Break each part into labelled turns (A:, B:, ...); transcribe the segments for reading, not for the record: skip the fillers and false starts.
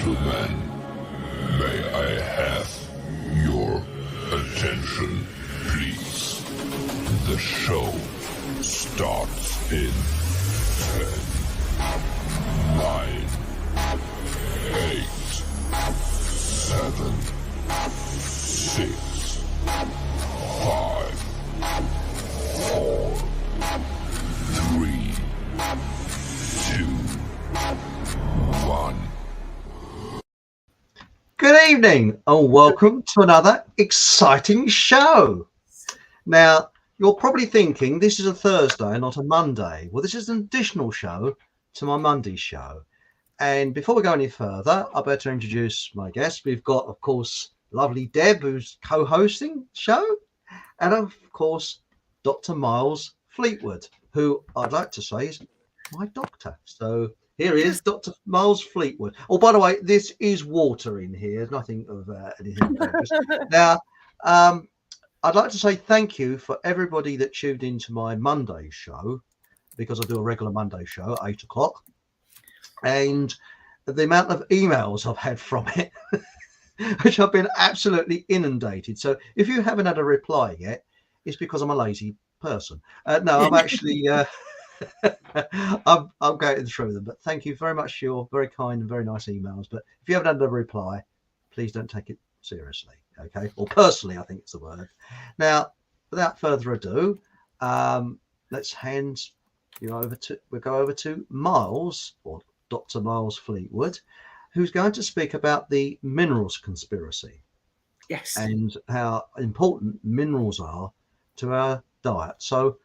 A: gentlemen, may I have your attention, please? The show starts in 10, 9, 8, 7, 6, 5, 4, 3, 2, 1.
B: Good evening and welcome to another exciting show. Now, you're probably thinking this is a Thursday, not a Monday. Well, this is an additional show to my Monday show. And before we go any further, I better introduce my guest. We've got, of course, lovely Deb, who's co-hosting the show. And, of course, Dr Miles Fleetwood, who I'd like to say is my doctor. So here he is, Dr Miles Fleetwood. Oh, by the way, this is water in here. There's nothing of anything dangerous. Now, I'd like to say thank you for everybody that tuned into my Monday show, because I do a regular Monday show at 8 o'clock. And the amount of emails I've had from it, which I've been absolutely inundated. So if you haven't had a reply yet, it's because I'm a lazy person. No, I'm actually... I'm going through them, but thank you very much for your very kind and very nice emails. But if you haven't had a reply, please don't take it seriously, okay? Or personally, I think it's the word. Now, without further ado, let's hand you over to, we'll go over to Miles, or Dr. Miles Fleetwood, who's going to speak about the minerals conspiracy.
C: Yes.
B: And how important minerals are to our diet. So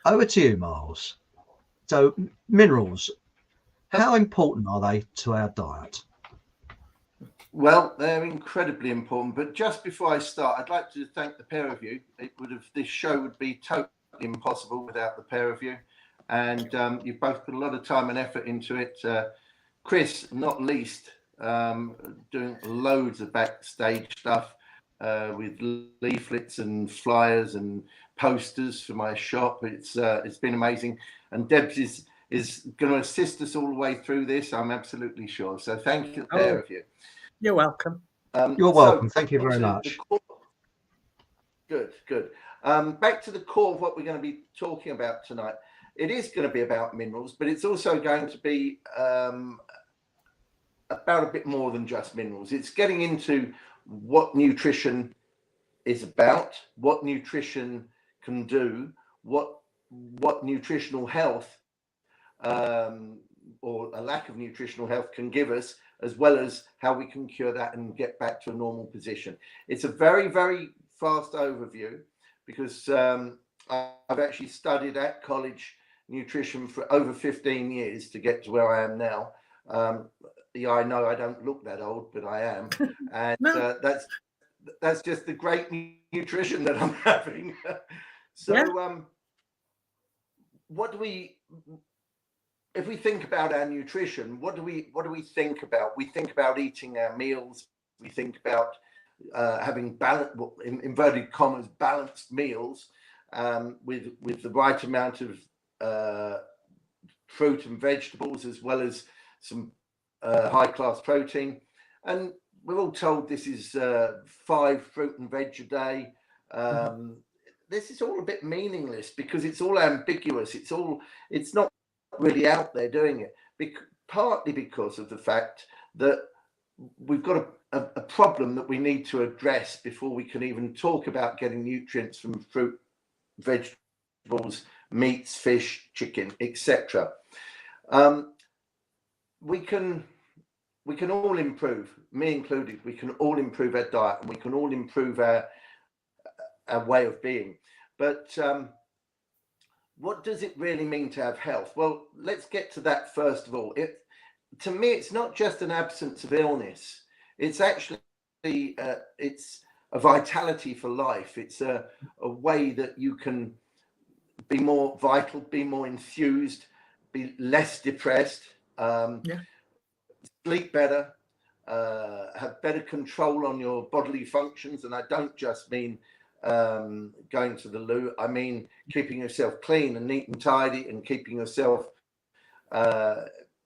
B: over to you, Miles. So minerals, how important are they to our diet?
D: Well, they're incredibly important. But just before I start, I'd like to thank the pair of you. This show would be totally impossible without the pair of you. And you've both put a lot of time and effort into it. Chris, not least, doing loads of backstage stuff with leaflets and flyers and posters for my shop. It's been amazing. And Debs is going to assist us all the way through this, I'm absolutely sure. So thank you, pair of you.
C: You're welcome.
B: You're welcome. Thank you very much.
D: Good. Back to the core of what we're going to be talking about tonight. It is going to be about minerals, but it's also going to be about a bit more than just minerals. It's getting into what nutrition is about, what nutrition can do, what nutritional health or a lack of nutritional health can give us, as well as how we can cure that and get back to a normal position. It's a very, very fast overview because I've actually studied at college nutrition for over 15 years to get to where I am now. Yeah, I know I don't look that old, but I am. And
C: No.
D: that's just the great nutrition that I'm having. So
C: Yeah.
D: what do we, if we think about our nutrition, what do we think about? We think about eating our meals. We think about having inverted commas, balanced meals with the right amount of fruit and vegetables, as well as some high class protein. And we're all told this is 5 fruit and veg a day. This is all a bit meaningless because it's all ambiguous. It's not really out there doing it, partly because of the fact that we've got a problem that we need to address before we can even talk about getting nutrients from fruit, vegetables, meats, fish, chicken, etc. We can all improve, me included. We can all improve our diet, and we can all improve our way of being. But what does it really mean to have health? Well, let's get to that first of all. To me, it's not just an absence of illness. It's actually it's a vitality for life. It's a way that you can be more vital, be more enthused, be less depressed, sleep better, have better control on your bodily functions. And I don't just mean going to the loo. I mean keeping yourself clean and neat and tidy, and keeping yourself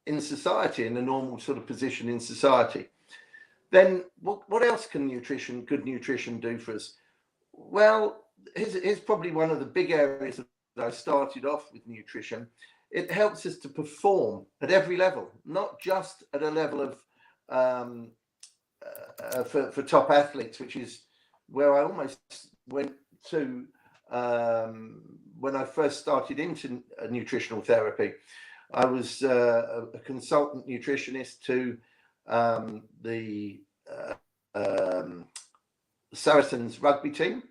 D: in society, in a normal sort of position in society. Then what else can good nutrition do for us? Well, here's probably one of the big areas that I started off with nutrition. It helps us to perform at every level, not just at a level of for top athletes, which is where I almost went to when I first started into nutritional therapy. I was a consultant nutritionist to the Saracens rugby team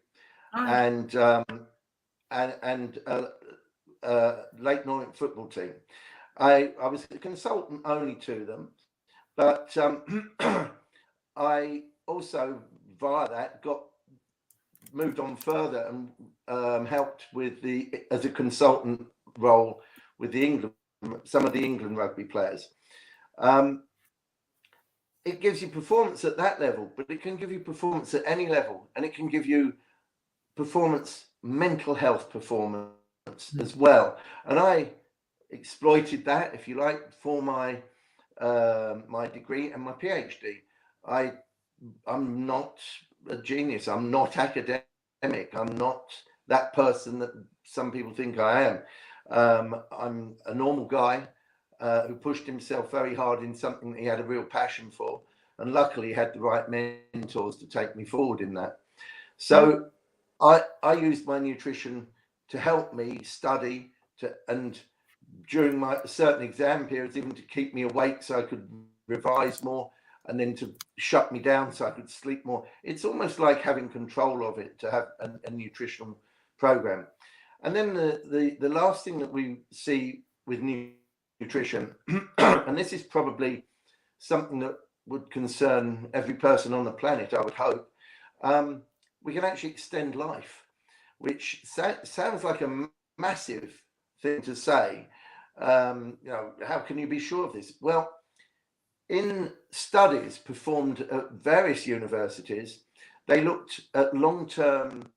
D: and Lake Norwich football team. I was a consultant only to them, but I also via that moved on further and helped with as a consultant role with some of the England rugby players. It gives you performance at that level, but it can give you performance at any level, and it can give you mental health performance as well. And I exploited that, if you like, for my my degree and my PhD. I'm not a genius. I'm not academic. I'm not that person that some people think I am. I'm a normal guy who pushed himself very hard in something that he had a real passion for, and luckily had the right mentors to take me forward in that. So I used my nutrition to help me study, and during my certain exam periods, even to keep me awake so I could revise more, and then to shut me down so I could sleep more. It's almost like having control of it, to have a nutritional program. And then the last thing that we see with nutrition, and this is probably something that would concern every person on the planet, I would hope, we can actually extend life, which sounds like a massive thing to say. How can you be sure of this? Well, in studies performed at various universities, they looked at long-term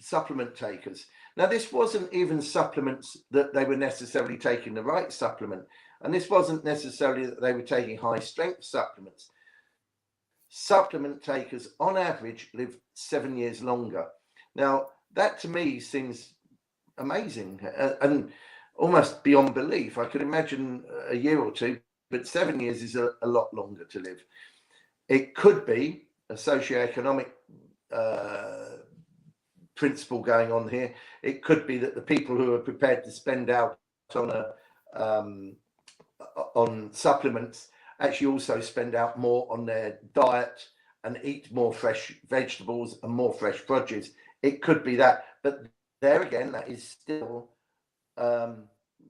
D: supplement takers. Now, this wasn't even supplements that they were necessarily taking the right supplement, and this wasn't necessarily that they were taking high-strength supplements. Supplement takers, on average, live 7 years longer. Now, that to me seems amazing and almost beyond belief. I could imagine a year or two, but 7 years is a lot longer to live. It could be a socioeconomic principle going on here. It could be that the people who are prepared to spend out on supplements actually also spend out more on their diet and eat more fresh vegetables and more fresh produce. It could be that, but there again, that is still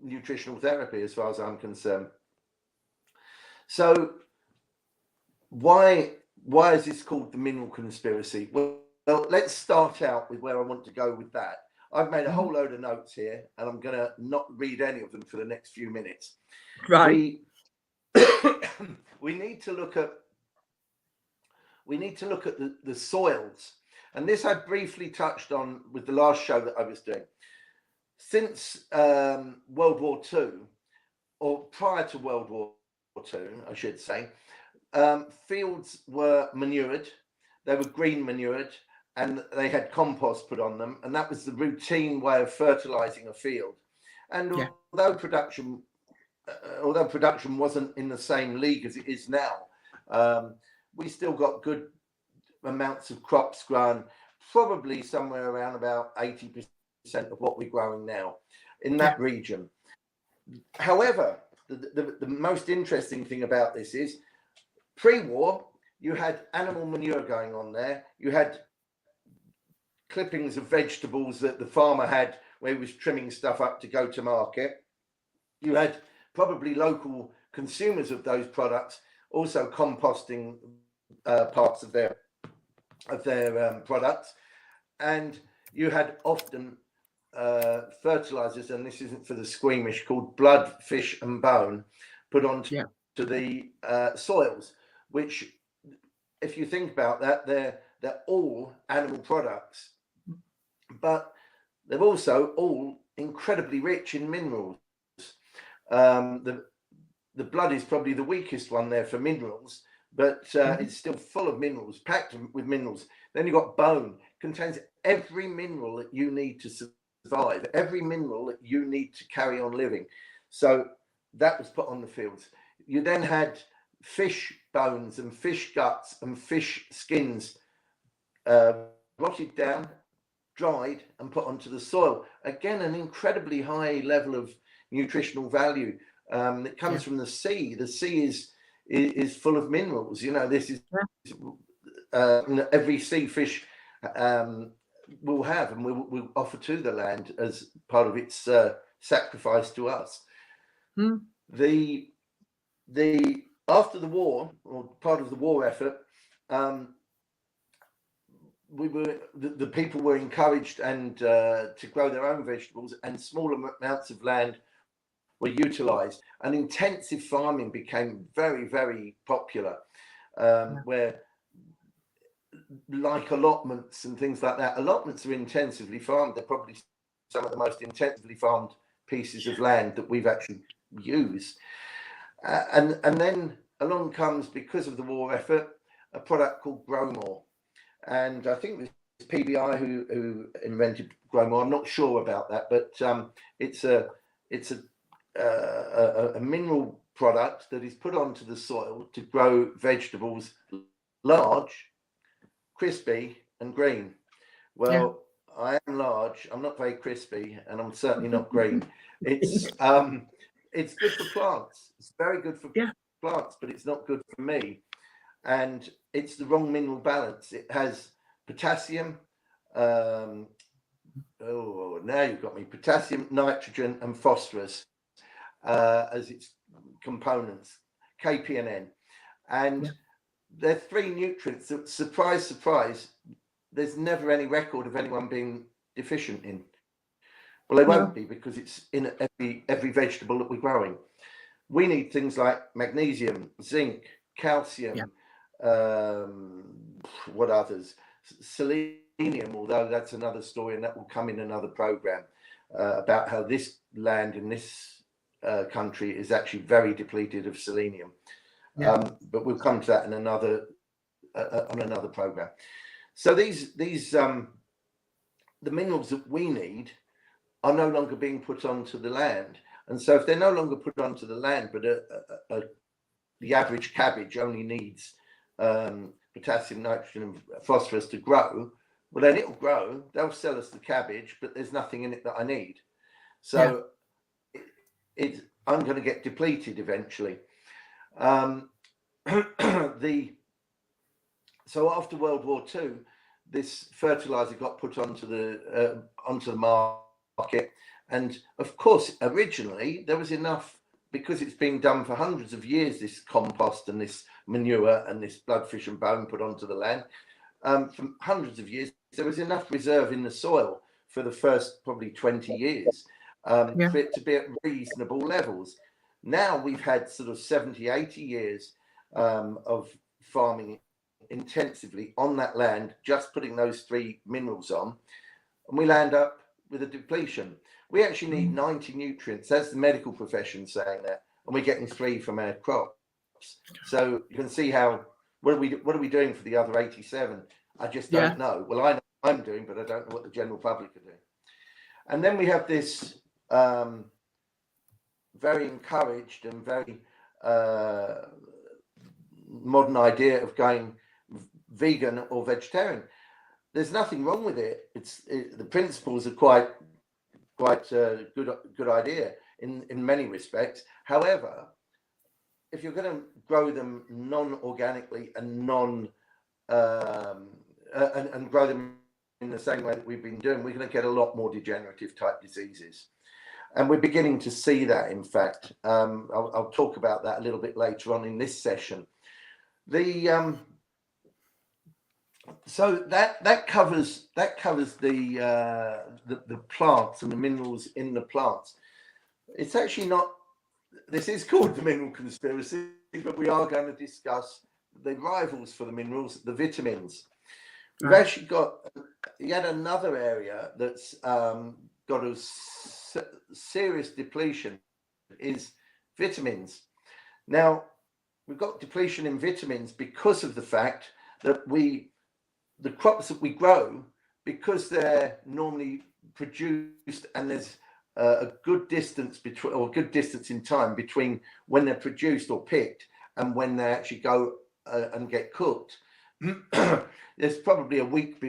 D: nutritional therapy as far as I'm concerned. So why is this called the mineral conspiracy? Well, let's start out with where I want to go with that. I've made a whole load of notes here, and I'm going to not read any of them for the next few minutes.
C: Right.
D: We need to look at the soils, and this I briefly touched on with the last show that I was doing. Since World War II, or prior to World War II, I should say, fields were manured. They were green manured, and they had compost put on them, and that was the routine way of fertilizing a field. And although production wasn't in the same league as it is now, we still got good amounts of crops grown, probably somewhere around about 80% of what we're growing now in that region. However, the most interesting thing about this is pre-war, you had animal manure going on there. You had clippings of vegetables that the farmer had where he was trimming stuff up to go to market. You had probably local consumers of those products also composting parts of their products, and you had often fertilizers, and this isn't for the squeamish, called blood, fish, and bone, put onto the soils, which, if you think about that, they're all animal products, but they're also all incredibly rich in minerals. The blood is probably the weakest one there for minerals, but it's still full of minerals, packed with minerals. Then you've got bone, contains every mineral that you need to survive, every mineral that you need to carry on living. So that was put on the fields. You then had fish bones and fish guts and fish skins rotted down, dried, and put onto the soil. Again, an incredibly high level of nutritional value that comes from the sea. The sea is full of minerals. You know, this is every sea fish will have, and will offer to the land as part of its sacrifice to us. The after the war, or part of the war effort, the people were encouraged and to grow their own vegetables, and small amounts of land were utilized, and intensive farming became very, very popular, where, like allotments and things like that, allotments are intensively farmed. They're probably some of the most intensively farmed pieces of land that we've actually used. And then along comes, because of the war effort, a product called Grow More. And I think it was PBI who invented Grow More. I'm not sure about that, but it's a mineral product that is put onto the soil to grow vegetables large, crispy, and green. Well, I am large. I'm not very crispy, and I'm certainly not green. It's good for plants. It's very good for plants, but it's not good for me. And it's the wrong mineral balance. It has potassium. Now you've got me. Potassium, nitrogen, and phosphorus as its components. KP and N, and they're three nutrients that, surprise, surprise, there's never any record of anyone being deficient in. Well, they won't be, because it's in every vegetable that we're growing. We need things like magnesium, zinc, calcium. What others? Selenium, although that's another story, and that will come in another program about how this land in this country is actually very depleted of selenium. But we'll come to that in another on another program. So these the minerals that we need are no longer being put onto the land, and so if they're no longer put onto the land, but the average cabbage only needs potassium, nitrogen, and phosphorus to grow, well, then it'll grow. They'll sell us the cabbage, but there's nothing in it that I need. So I'm going to get depleted eventually. So after World War II, this fertilizer got put onto the market, and of course, originally there was enough, because it's been done for hundreds of years, this compost and this manure and this bloodfish and bone put onto the land, from hundreds of years, there was enough reserve in the soil for the first probably 20 years for it to be at reasonable levels. Now we've had sort of 70, 80 years of farming intensively on that land, just putting those three minerals on, and we land up with a depletion. We actually need 90 nutrients. That's the medical profession saying that, and we're getting 3 from our crops. So you can see how, what are we doing for the other 87? I just don't know. Well, I know what I'm doing, but I don't know what the general public are doing. And then we have this very encouraged and very modern idea of going vegan or vegetarian. There's nothing wrong with it. The principles are quite a good idea in many respects. However, if you're going to grow them non-organically and and grow them in the same way that we've been doing, we're going to get a lot more degenerative type diseases, and we're beginning to see that. In fact, I'll talk about that a little bit later on in this session. So that covers the plants and the minerals in the plants. It's actually not. This is called the mineral conspiracy, but we are going to discuss the rivals for the minerals, the vitamins. We've actually got yet another area that's got a serious depletion, is vitamins. Now, we've got depletion in vitamins because of the fact that the crops that we grow, because they're normally produced and there's a good distance between, or good distance in time between when they're produced or picked and when they actually go and get cooked. There's probably a week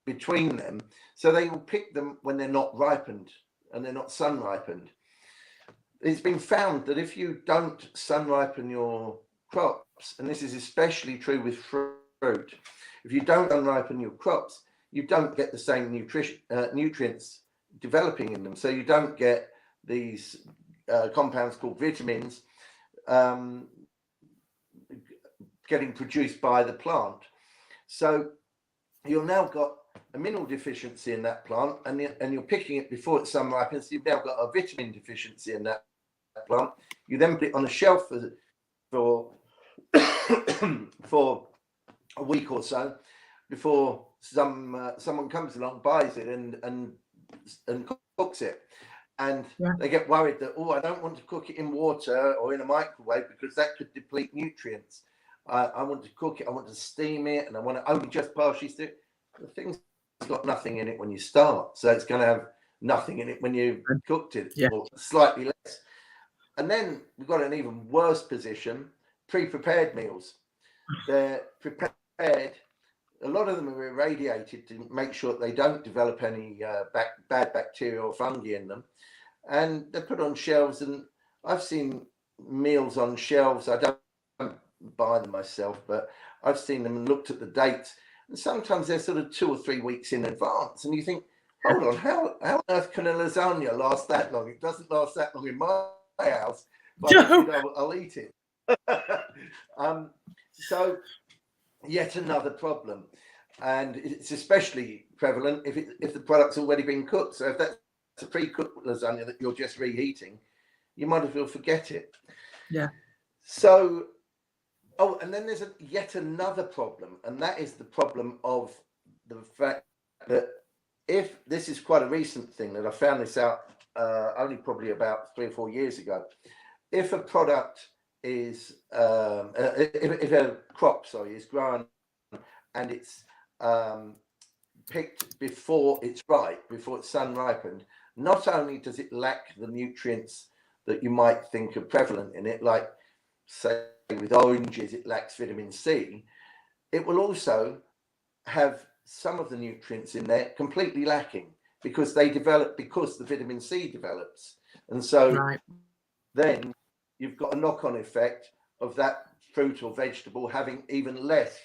D: between them, so they will pick them when they're not ripened and they're not sun ripened. It's been found that if you don't sun ripen your crops, and this is especially true with fruit, if you don't sun ripen your crops, you don't get the same nutrients developing in them. So you don't get these compounds called vitamins getting produced by the plant. So you've now got a mineral deficiency in that plant, and you're picking it before it's sun ripened. So you've now got a vitamin deficiency in that plant. You then put it on a shelf for for a week or so before someone comes along, buys it, and cooks it. And they get worried that, I don't want to cook it in water or in a microwave because that could deplete nutrients. I want to cook it, I want to steam it, and I want to only just partially steam it. The thing's got nothing in it when you start, so it's going to have nothing in it when you cooked it, or slightly less. And then we've got an even worse position: pre-prepared meals. They're prepared. A lot of them are irradiated to make sure that they don't develop any bad bacteria or fungi in them, and they're put on shelves. And I've seen meals on shelves. I don't buy them myself, but I've seen them and looked at the dates, and sometimes they're sort of 2 or 3 weeks in advance, and you think, hold on, how on earth can a lasagna last that long? It doesn't last that long in my house, but I'll eat it. So yet another problem, and it's especially prevalent if the product's already been cooked. So if that's a pre-cooked lasagna that you're just reheating, you might as well forget it. So and then there's yet another problem, and that is the problem of the fact that, if this is quite a recent thing, that I found this out only probably about 3 or 4 years ago. If a product is if a crop is grown and it's picked before it's ripe, before it's sun ripened, not only does it lack the nutrients that you might think are prevalent in it, like say with oranges it lacks vitamin C, it will also have some of the nutrients in there completely lacking, because they develop, because the vitamin C develops. And so then you've got a knock-on effect of that fruit or vegetable having even less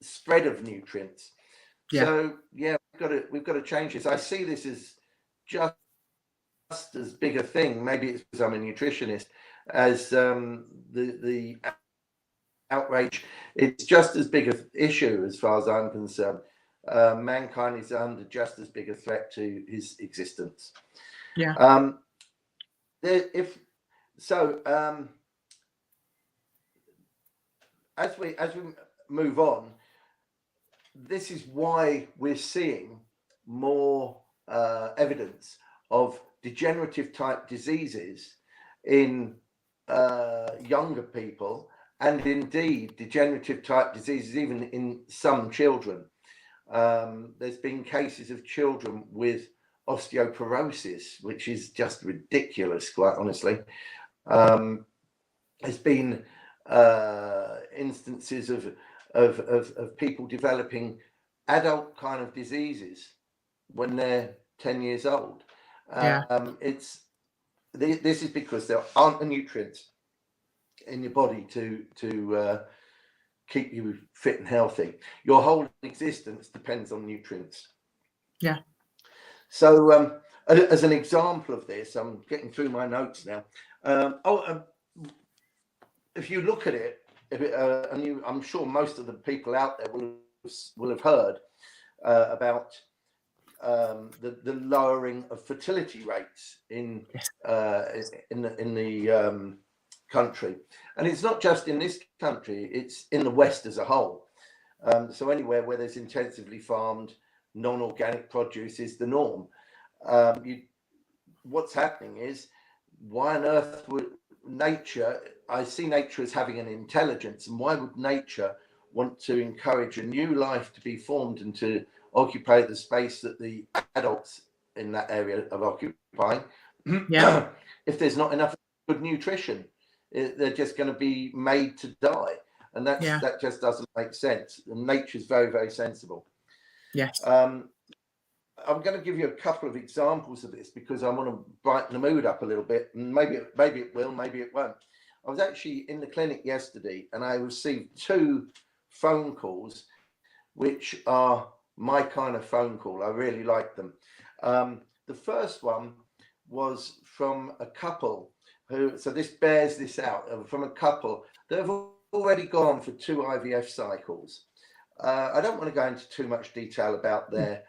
D: spread of nutrients. So we've got to change this. I see this as just as big a thing, maybe it's because I'm a nutritionist, as the outrage. It's just as big an issue as far as I'm concerned. Mankind is under just as big a threat to his existence. As we move on, this is why we're seeing more evidence of degenerative type diseases in younger people, and indeed degenerative type diseases even in some children. There's been cases of children with osteoporosis, which is just ridiculous, quite honestly. There's been instances of people developing adult kind of diseases when they're 10 years old. This is because there aren't the nutrients in your body to keep you fit and healthy. Your whole existence depends on nutrients. So as an example of this, I'm getting through my notes now. If you look at it, I'm sure most of the people out there will have heard about the lowering of fertility rates in the country, and it's not just in this country; it's in the West as a whole. So anywhere where there's intensively farmed, non-organic produce is the norm. What's happening is, why on earth nature, I see nature as having an intelligence, and why would nature want to encourage a new life to be formed and to occupy the space that the adults in that area are occupying?
C: Yeah.
D: If there's not enough good nutrition, they're just going to be made to die, and that just doesn't make sense. And nature's very, very sensible.
C: Yes.
D: I'm going to give you a couple of examples of this because I want to brighten the mood up a little bit, and maybe it will, maybe it won't. I was actually in the clinic yesterday, and I received 2 phone calls, which are my kind of phone call. I really like them. The first one was from a couple who, so this bears this out, from a couple that have already gone for 2 IVF cycles. I don't want to go into too much detail about their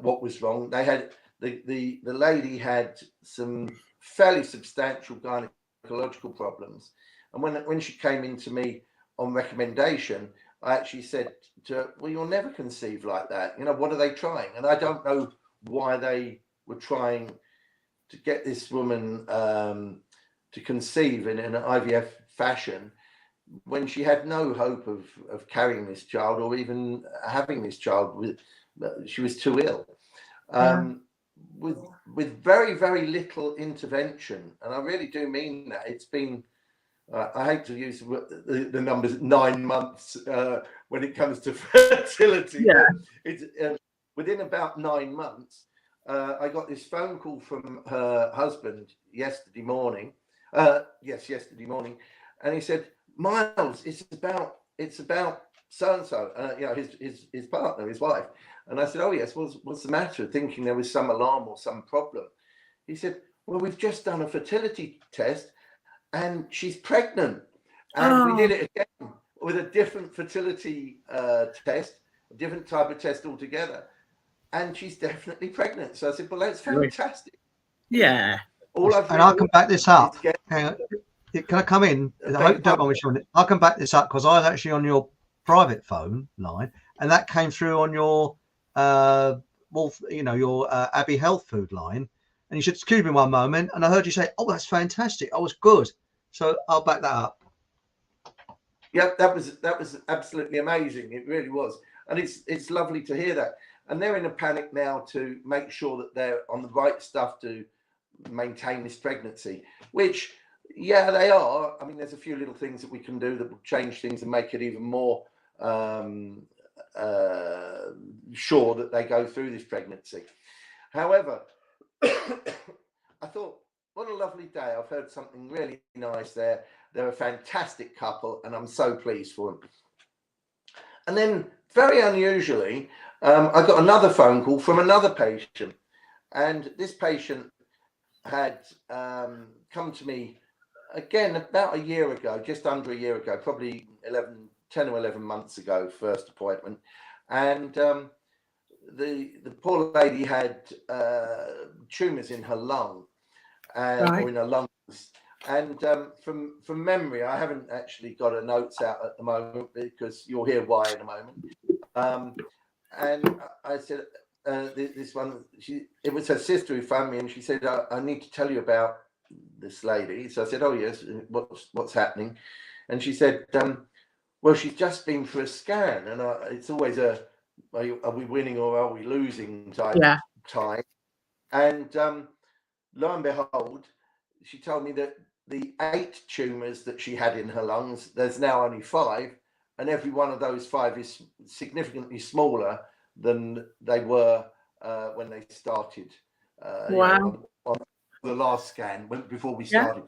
D: what was wrong. They had the lady had some fairly substantial gynecological problems, and when she came into me on recommendation, I actually said to her, well, you'll never conceive like that. You know, what are they trying? And I don't know why they were trying to get this woman to conceive in an IVF fashion when she had no hope of carrying this child or even having this child. She was too ill. With very, very little intervention. And I really do mean that. It's been, I hate to use the numbers 9 months when it comes to fertility.
C: Yeah.
D: It's within about 9 months, I got this phone call from her husband yesterday morning. Yesterday morning. And he said, Miles, it's about so-and-so, you know, his partner, his wife. And I said, oh yes, what's the matter? Thinking there was some alarm or some problem. He said, well, we've just done a fertility test and she's pregnant. And we did it again with a different fertility test, a different type of test altogether. And she's definitely pregnant. So I said, well, that's fantastic.
C: Yeah.
B: And I can back this up. Can I come in? I hope you don't mind me showing it. I can back this up because I was actually on your private phone line, and that came through on your your Abbey Health Food line. And you said, excuse me one moment, and I heard you say, oh, that's fantastic. I was good. So I'll back that up.
D: Yeah, that was absolutely amazing. It really was. And it's lovely to hear that. And they're in a panic now to make sure that they're on the right stuff to maintain this pregnancy, which, yeah, they are. I mean, there's a few little things that we can do that will change things and make it even more sure that they go through this pregnancy. However, I thought, what a lovely day. I've heard something really nice there. They're a fantastic couple, and I'm so pleased for them. And then, very unusually, I got another phone call from another patient. And this patient had come to me again about a year ago, just under a year ago, probably 10 or 11 months ago, first appointment. And the poor lady had tumours in her lung or in her lungs. And from memory, I haven't actually got her notes out at the moment because you'll hear why in a moment. And I said, this one, it was her sister who phoned me, and she said, I need to tell you about this lady. So I said, oh yes, what's happening? And she said, well, she's just been for a scan, and it's always are we winning or are we losing type time. And lo and behold, she told me that the 8 tumours that she had in her lungs, there's now only 5, and every one of those 5 is significantly smaller than they were when they started. On the last scan before we started.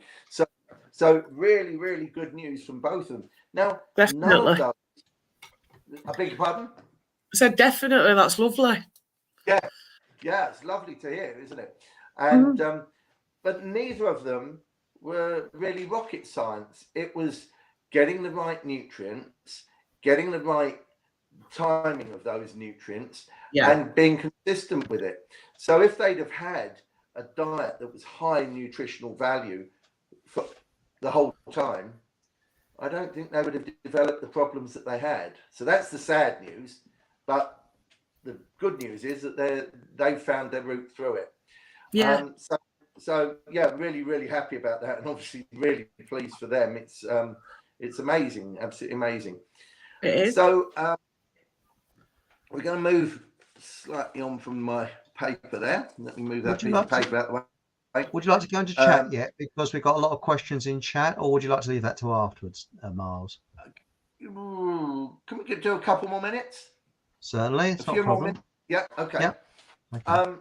D: So really, really good news from both of them. Now, none of those. I beg your pardon?
C: So definitely, that's lovely.
D: Yeah, it's lovely to hear, isn't it? And but neither of them were really rocket science. It was getting the right nutrients, getting the right timing of those nutrients, and being consistent with it. So if they'd have had a diet that was high in nutritional value for the whole time, I don't think they would have developed the problems that they had. So that's the sad news. But the good news is that they found their route through it. So yeah, really, really happy about that, and obviously really pleased for them. It's amazing, absolutely amazing.
C: It is.
D: So we're going to move slightly on from my paper there. Let me move that piece of paper out the way.
B: Would you like to go into chat yet? Because we've got a lot of questions in chat, or would you like to leave that till afterwards, Miles?
D: Can we do a couple more minutes?
B: Certainly, it's not a problem.
D: Yeah, okay.
B: Yeah. Okay.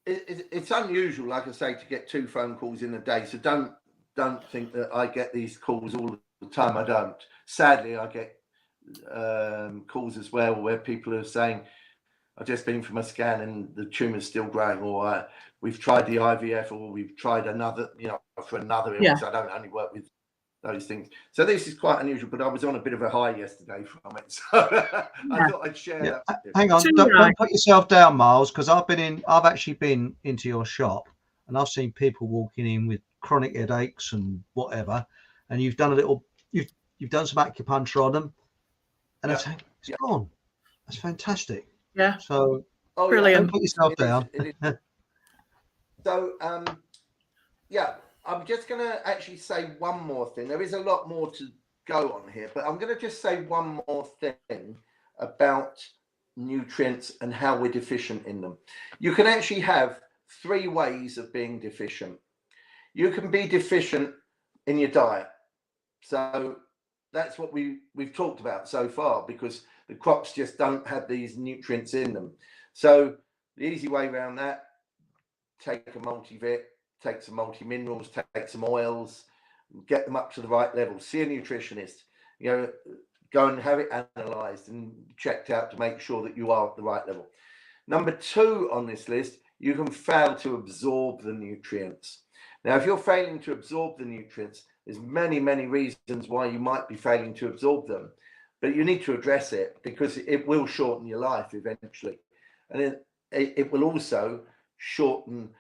D: It's unusual, like I say, to get 2 phone calls in a day. So don't think that I get these calls all the time. I don't. Sadly, I get calls as well where people are saying, I've just been for my scan and the tumour's still growing, or we've tried the IVF, or we've tried another, for another illness.
C: Yeah.
D: I don't only work with those things. So this is quite unusual, but I was on a bit of a high yesterday from it. So I thought I'd share that with you.
B: Hang on, don't put yourself down, Miles, because I've actually been into your shop and I've seen people walking in with chronic headaches and whatever, and you've done you've done some acupuncture on them, and it's gone. That's fantastic.
C: Yeah.
B: So
C: brilliant.
B: Don't put yourself down.
D: So I'm just going to actually say one more thing. There is a lot more to go on here, but I'm going to just say one more thing about nutrients and how we're deficient in them. You can actually have 3 ways of being deficient. You can be deficient in your diet. So that's what we've talked about so far, because the crops just don't have these nutrients in them. So the easy way around that, take a multivit, take some multi-minerals, take some oils, get them up to the right level. See a nutritionist, go and have it analysed and checked out to make sure that you are at the right level. Number 2 on this list, you can fail to absorb the nutrients. Now, if you're failing to absorb the nutrients, there's many, many reasons why you might be failing to absorb them, but you need to address it, because it will shorten your life eventually. And it will also shorten,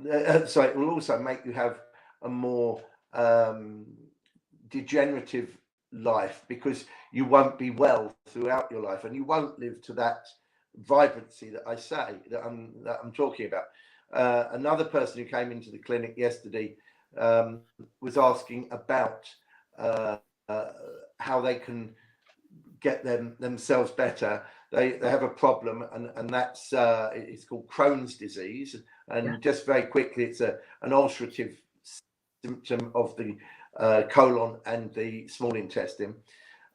D: it will also make you have a more degenerative life, because you won't be well throughout your life, and you won't live to that vibrancy that I say that I'm talking about. Another person who came into the clinic yesterday was asking about how they can get themselves better. They have a problem, and that's it's called Crohn's disease. And just very quickly, it's an ulcerative symptom of the colon and the small intestine.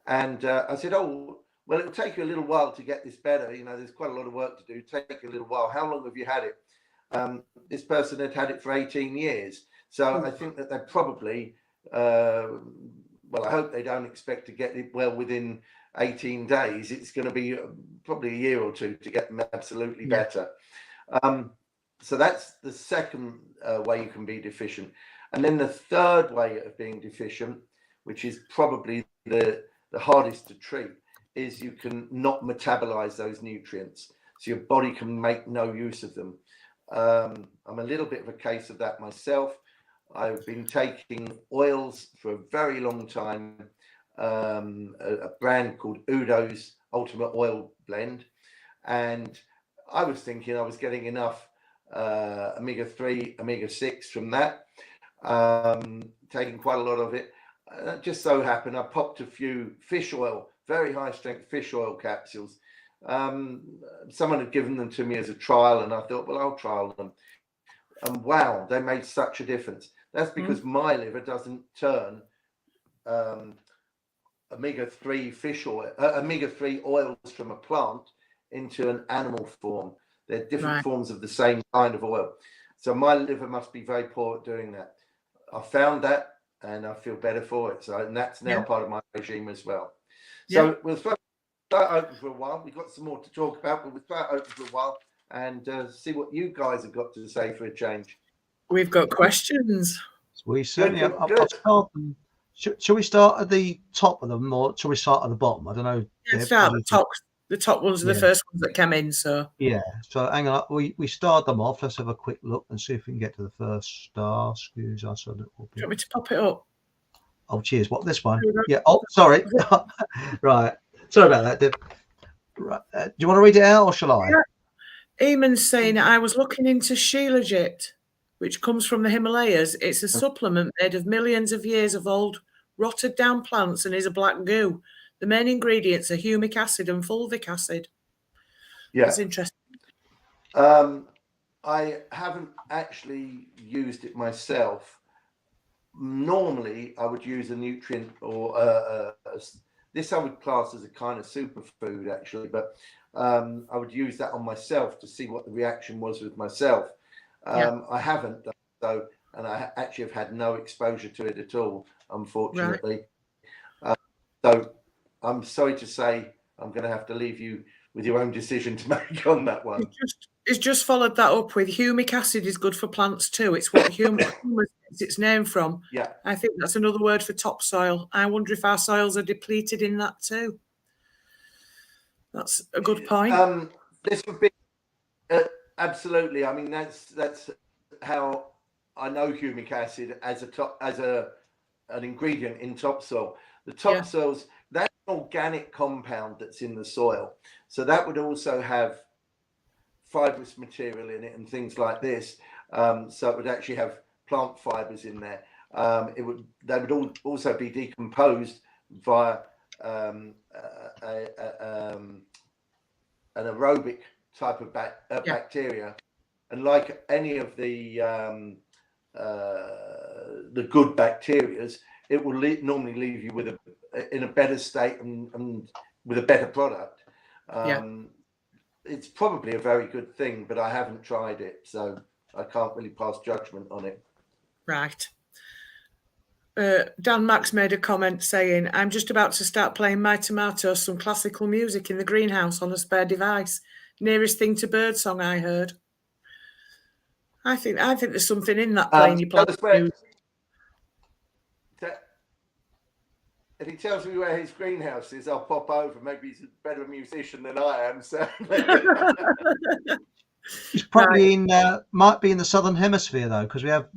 D: And I said, oh, well, it'll take you a little while to get this better. There's quite a lot of work to do. Take a little while. How long have you had it? This person had it for 18 years. So I think that they probably, well, I hope they don't expect to get it well within 18 days. It's going to be probably a year or 2 to get them absolutely better. So that's the second way you can be deficient. And then the third way of being deficient, which is probably the hardest to treat, is you can not metabolize those nutrients. So your body can make no use of them. I'm a little bit of a case of that myself. I've been taking oils for a very long time, a brand called Udo's Ultimate Oil Blend. And I was thinking I was getting enough omega-3, omega-6 from that, taking quite a lot of it. It just so happened I popped a few fish oil, very high strength fish oil capsules. Someone had given them to me as a trial, and I thought, well, I'll trial them. And wow, they made such a difference. That's because my liver doesn't turn omega-3 fish oil, omega-3 oils from a plant into an animal form. They're different forms of the same kind of oil. So my liver must be very poor at doing that. I found that, and I feel better for it. So, and that's now part of my regime as well. So we'll start open for a while. We've got some more to talk about, but we'll start open for a while and see what you guys have got to say for a change.
C: We've got questions.
B: We certainly have. Shall we start at the top of them, or shall we start at the bottom? I don't know.
C: Yeah, start at the top. The top ones are the first ones that came in. So
B: So hang on, we started them off. Let's have a quick look and see if we can get to the first star. Excuse us a little bit.
C: Do you want me to pop it up?
B: Oh, cheers. What, this one? Yeah. Oh, sorry. Right. Sorry about that, Deb. Right. Do you want to read it out or shall I?
C: Yeah. Eamon's saying, I was looking into Shilajit, which comes from the Himalayas. It's a supplement made of millions of years of old rotted down plants and is a black goo. The main ingredients are humic acid and fulvic acid.
D: Yeah.
C: That's interesting.
D: I haven't actually used it myself. Normally, I would use a nutrient or this I would class as a kind of superfood, actually, but I would use that on myself to see what the reaction was with myself. I haven't done so, and I actually have had no exposure to it at all, unfortunately. Right. So I'm sorry to say I'm going to have to leave you with your own decision to make on that one.
C: It's just followed that up with humic acid is good for plants too. It's what humus gets its name from.
D: Yeah.
C: I think that's another word for topsoil. I wonder if our soils are depleted in that too. That's a good point.
D: This would be absolutely. I mean, that's how I know humic acid as an ingredient in topsoil. The topsoils, that's an organic compound that's in the soil, so that would also have fibrous material in it and things like this. So it would actually have plant fibers in there. They would also be decomposed via an aerobic type of bacteria, and like any of the good bacterias, it will normally leave you in a better state and with a better product. It's probably a very good thing, but I haven't tried it, so I can't really pass judgment on it.
C: Right. Dan Max made a comment saying, I'm just about to start playing my tomatoes some classical music in the greenhouse on a spare device. Nearest thing to birdsong I heard. I think there's something in that playing your plant music.
D: If he tells me where his greenhouse is, I'll pop over. Maybe he's a better musician than I am. So
B: he's probably might be in the southern hemisphere though, because we have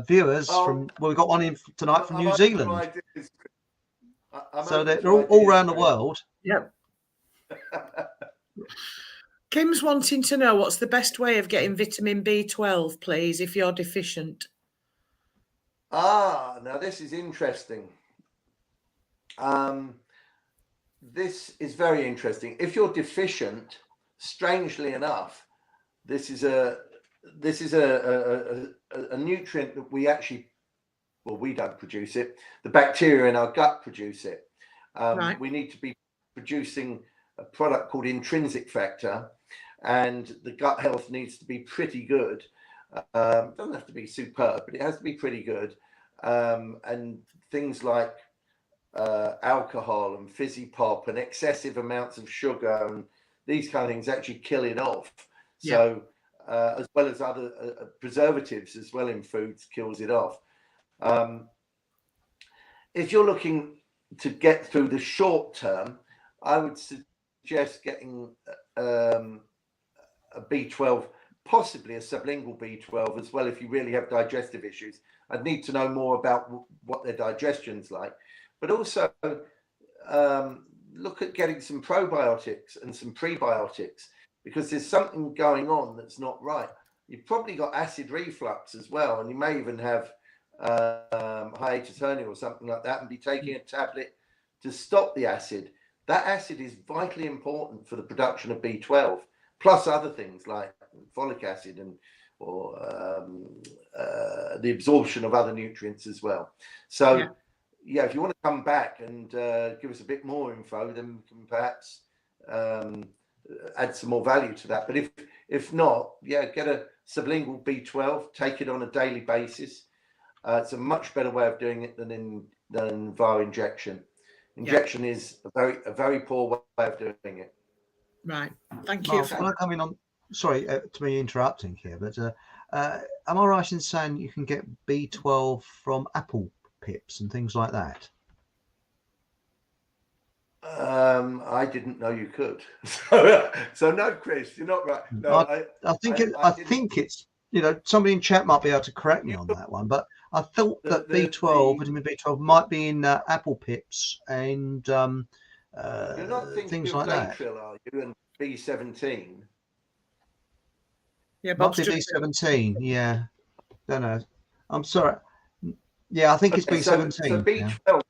B: viewers from. Well, we got one in tonight from New Zealand. So they're all around the world.
C: Yep. Kim's wanting to know what's the best way of getting vitamin B12, please, if you're deficient.
D: Now this is interesting. This is very interesting. If you're deficient, strangely enough, this is a nutrient that we actually, well, we don't produce it. The bacteria in our gut produce it.
C: Right.
D: We need to be producing a product called intrinsic factor, and the gut health needs to be pretty good. It doesn't have to be superb, but it has to be pretty good. And things like alcohol and fizzy pop and excessive amounts of sugar and these kind of things actually kill it off. So as well as other preservatives as well in foods kills it off. If you're looking to get through the short term, I would suggest getting a B12, possibly a sublingual B12 as well if you really have digestive issues. I'd need to know more about what their digestion's like. But also look at getting some probiotics and some prebiotics, because there's something going on that's not right. You've probably got acid reflux as well, and you may even have hiatus hernia or something like that, and be taking a tablet to stop the acid. That acid is vitally important for the production of B12, plus other things like folic acid or the absorption of other nutrients as well. So if you want to come back and give us a bit more info, then we can perhaps add some more value to that. But if not, get a sublingual B12, take it on a daily basis. It's a much better way of doing it than via injection. Injection is a very poor way of doing it.
C: Right. Thank you.
B: When I come in on, sorry to be interrupting here, but am I right in saying you can get B12 from apple pips and things like that?
D: I didn't know you could. So no, Chris, you're not right. No,
B: I think it's, somebody in chat might be able to correct me on that one, but I thought that vitamin B12 might be in apple pips and
D: You're not thinking
B: things
D: of
B: like that.
D: Latril, are you? And B17.
C: Yeah,
B: Might
C: Bob's
B: be
C: just
B: B17. Yeah, don't know. I'm sorry. Yeah, I think it's
D: Okay, so
B: B17 now.
D: B12.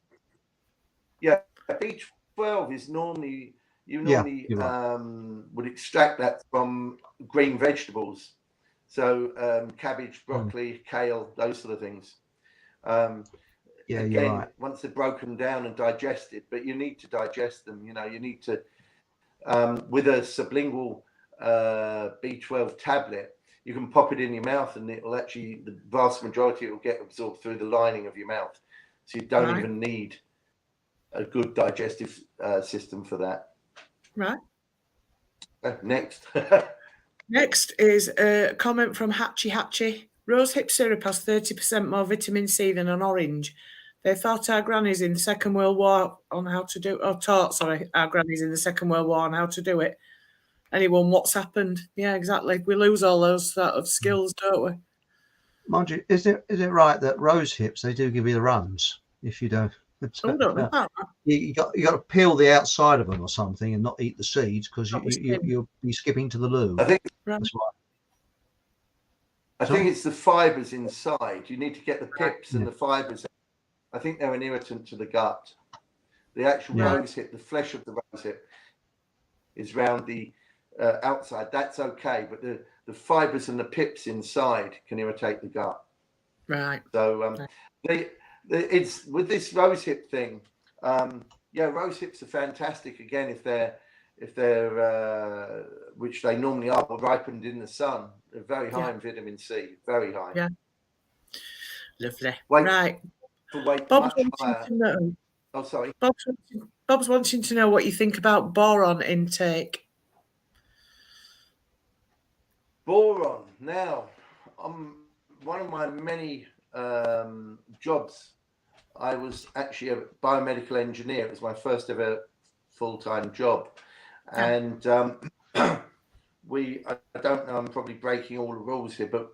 D: Yeah, B12 is normally you
B: Yeah,
D: normally
B: you're right.
D: would extract that from green vegetables, so cabbage,
B: Mm.
D: broccoli, kale, those sort of things. Um,
B: Yeah, you're
D: Again,
B: right.
D: once they're broken down and digested, but you need to digest them. You need to with a sublingual B12 tablet. You can pop it in your mouth, and it'll actually the vast majority will get absorbed through the lining of your mouth, so you don't
C: Right.
D: even need a good digestive system for that.
C: Right.
D: Next.
C: Next is a comment from Hatchy. Rosehip syrup has 30% more vitamin C than an orange. They thought our grannies in the Second World War on how to do, or taught, sorry, our grannies in the Second World War on how to do it. Anyone, what's happened? Yeah, exactly. We lose all those sort of skills, don't we?
B: Mind you, is it right that rose hips, they do give you the runs if you don't?
C: Oh, don't know about that.
B: You got to peel the outside of them or something and not eat the seeds, because
C: Not the skin.
B: you'll be skipping to the loo.
D: I think
C: Right.
B: That's why.
D: I think it's the fibers inside. You need to get the pips and
B: Yeah.
D: the fibers. I think they're an irritant to the gut. The actual
B: Yeah.
D: rose hip, the flesh of the rose hip, is round the outside. That's okay, but the fibers and the pips inside can irritate the gut.
C: Right.
D: So it's with this rose hip thing. Yeah, rose hips are fantastic. Again, if they're which they normally are, ripened in the sun, they're very high in vitamin C. Very high.
C: Yeah. Lovely.
D: Weight,
C: right.
D: For weight
C: Bob's
D: much
C: wanting
D: higher.
C: to know.
D: Oh, sorry.
C: Bob's wanting to know what you think about boron intake.
D: Boron. Now, one of my many jobs, I was actually a biomedical engineer. It was my first ever full-time job. And I don't know, I'm probably breaking all the rules here, but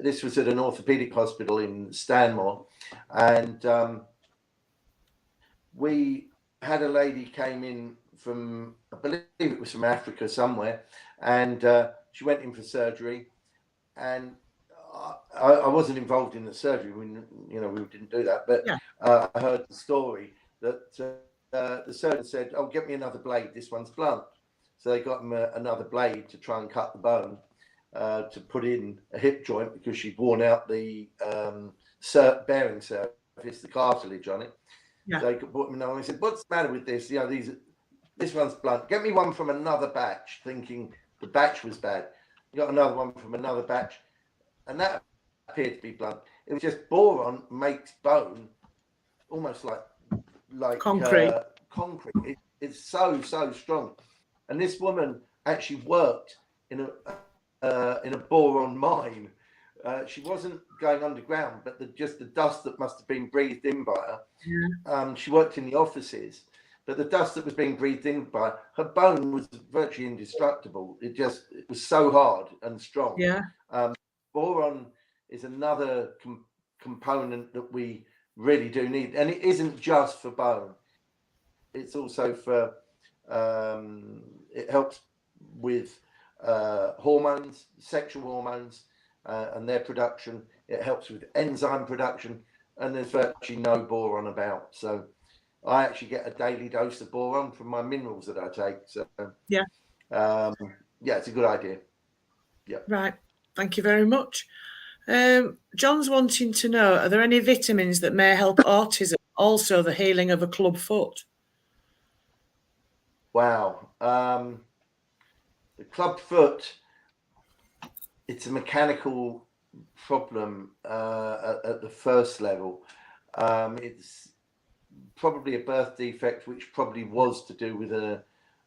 D: this was at an orthopedic hospital in Stanmore. And we had a lady came in from, I believe it was from Africa somewhere, and she went in for surgery, and I wasn't involved in the surgery. We didn't do that, but I heard the story that the surgeon said, "Oh, get me another blade. This one's blunt." So they got him another blade to try and cut the bone to put in a hip joint, because she'd worn out the bearing surface, the cartilage on it.
C: Yeah.
D: So they brought him along and said, "What's the matter with this? This one's blunt. Get me one from another batch," thinking the batch was bad. You got another one from another batch, and that appeared to be blunt. It was just boron makes bone almost like
C: Concrete.
D: Concrete. It's so strong. And this woman actually worked in a boron mine. She wasn't going underground, but just the dust that must have been breathed in by her. Yeah. She worked in the offices, but the dust that was being breathed in by her bone was virtually indestructible. It was so hard and strong.
C: Yeah.
D: Boron is another component that we really do need, and it isn't just for bone. It's also for it helps with hormones, sexual hormones, and their production. It helps with enzyme production, and there's virtually no boron about. So I actually get a daily dose of boron from my minerals that I take. So it's a good idea. Yeah.
C: Right. Thank you very much. John's wanting to know, are there any vitamins that may help autism, also the healing of a club foot?
D: Wow. The club foot, it's a mechanical problem at the first level. It's probably a birth defect, which probably was to do with a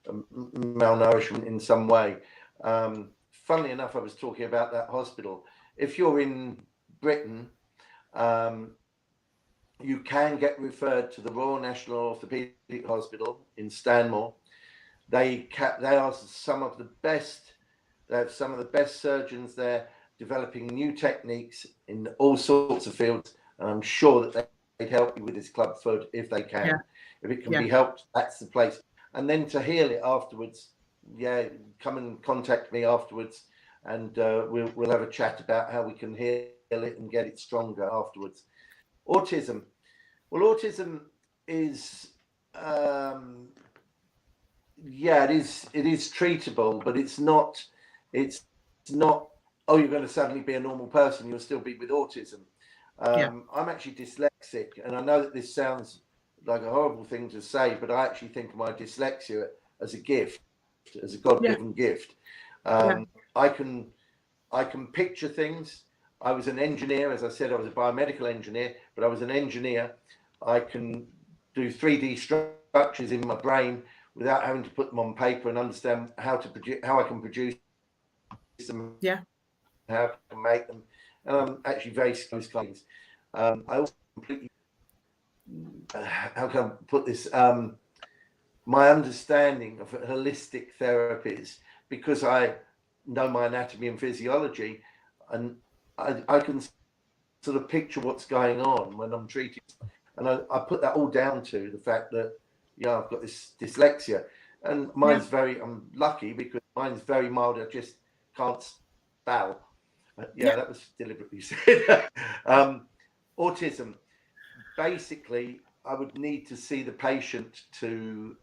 D: malnourishment in some way. Funnily enough, I was talking about that hospital. If you're in Britain, you can get referred to the Royal National Orthopaedic Hospital in Stanmore. They are some of the best. They have some of the best surgeons there, developing new techniques in all sorts of fields. And I'm sure that they'd help you with this club foot if they can. Yeah. If it can be helped, that's the place. and then to heal it afterwards. Yeah, come and contact me afterwards, and we'll have a chat about how we can heal it and get it stronger afterwards. Autism. Well, autism is it is treatable, but it's not oh, you're going to suddenly be a normal person, you'll still be with autism. I'm actually dyslexic, and I know that this sounds like a horrible thing to say, but I actually think of my dyslexia as a gift, as a God-given gift. I can picture things. I was an engineer, as I said, I was a biomedical engineer, but I was an engineer. I can do 3D structures in my brain without having to put them on paper and understand how I can produce them, how I can make them. And I'm actually very skilled at things. I also completely, how can I put this? My understanding of holistic therapies, because I know my anatomy and physiology, and I can sort of picture what's going on when I'm treating, and I put that all down to the fact that I've got this dyslexia, and mine's I'm lucky because mine's very mild. I just can't spell. That was deliberately said. Autism. Basically, I would need to see the patient to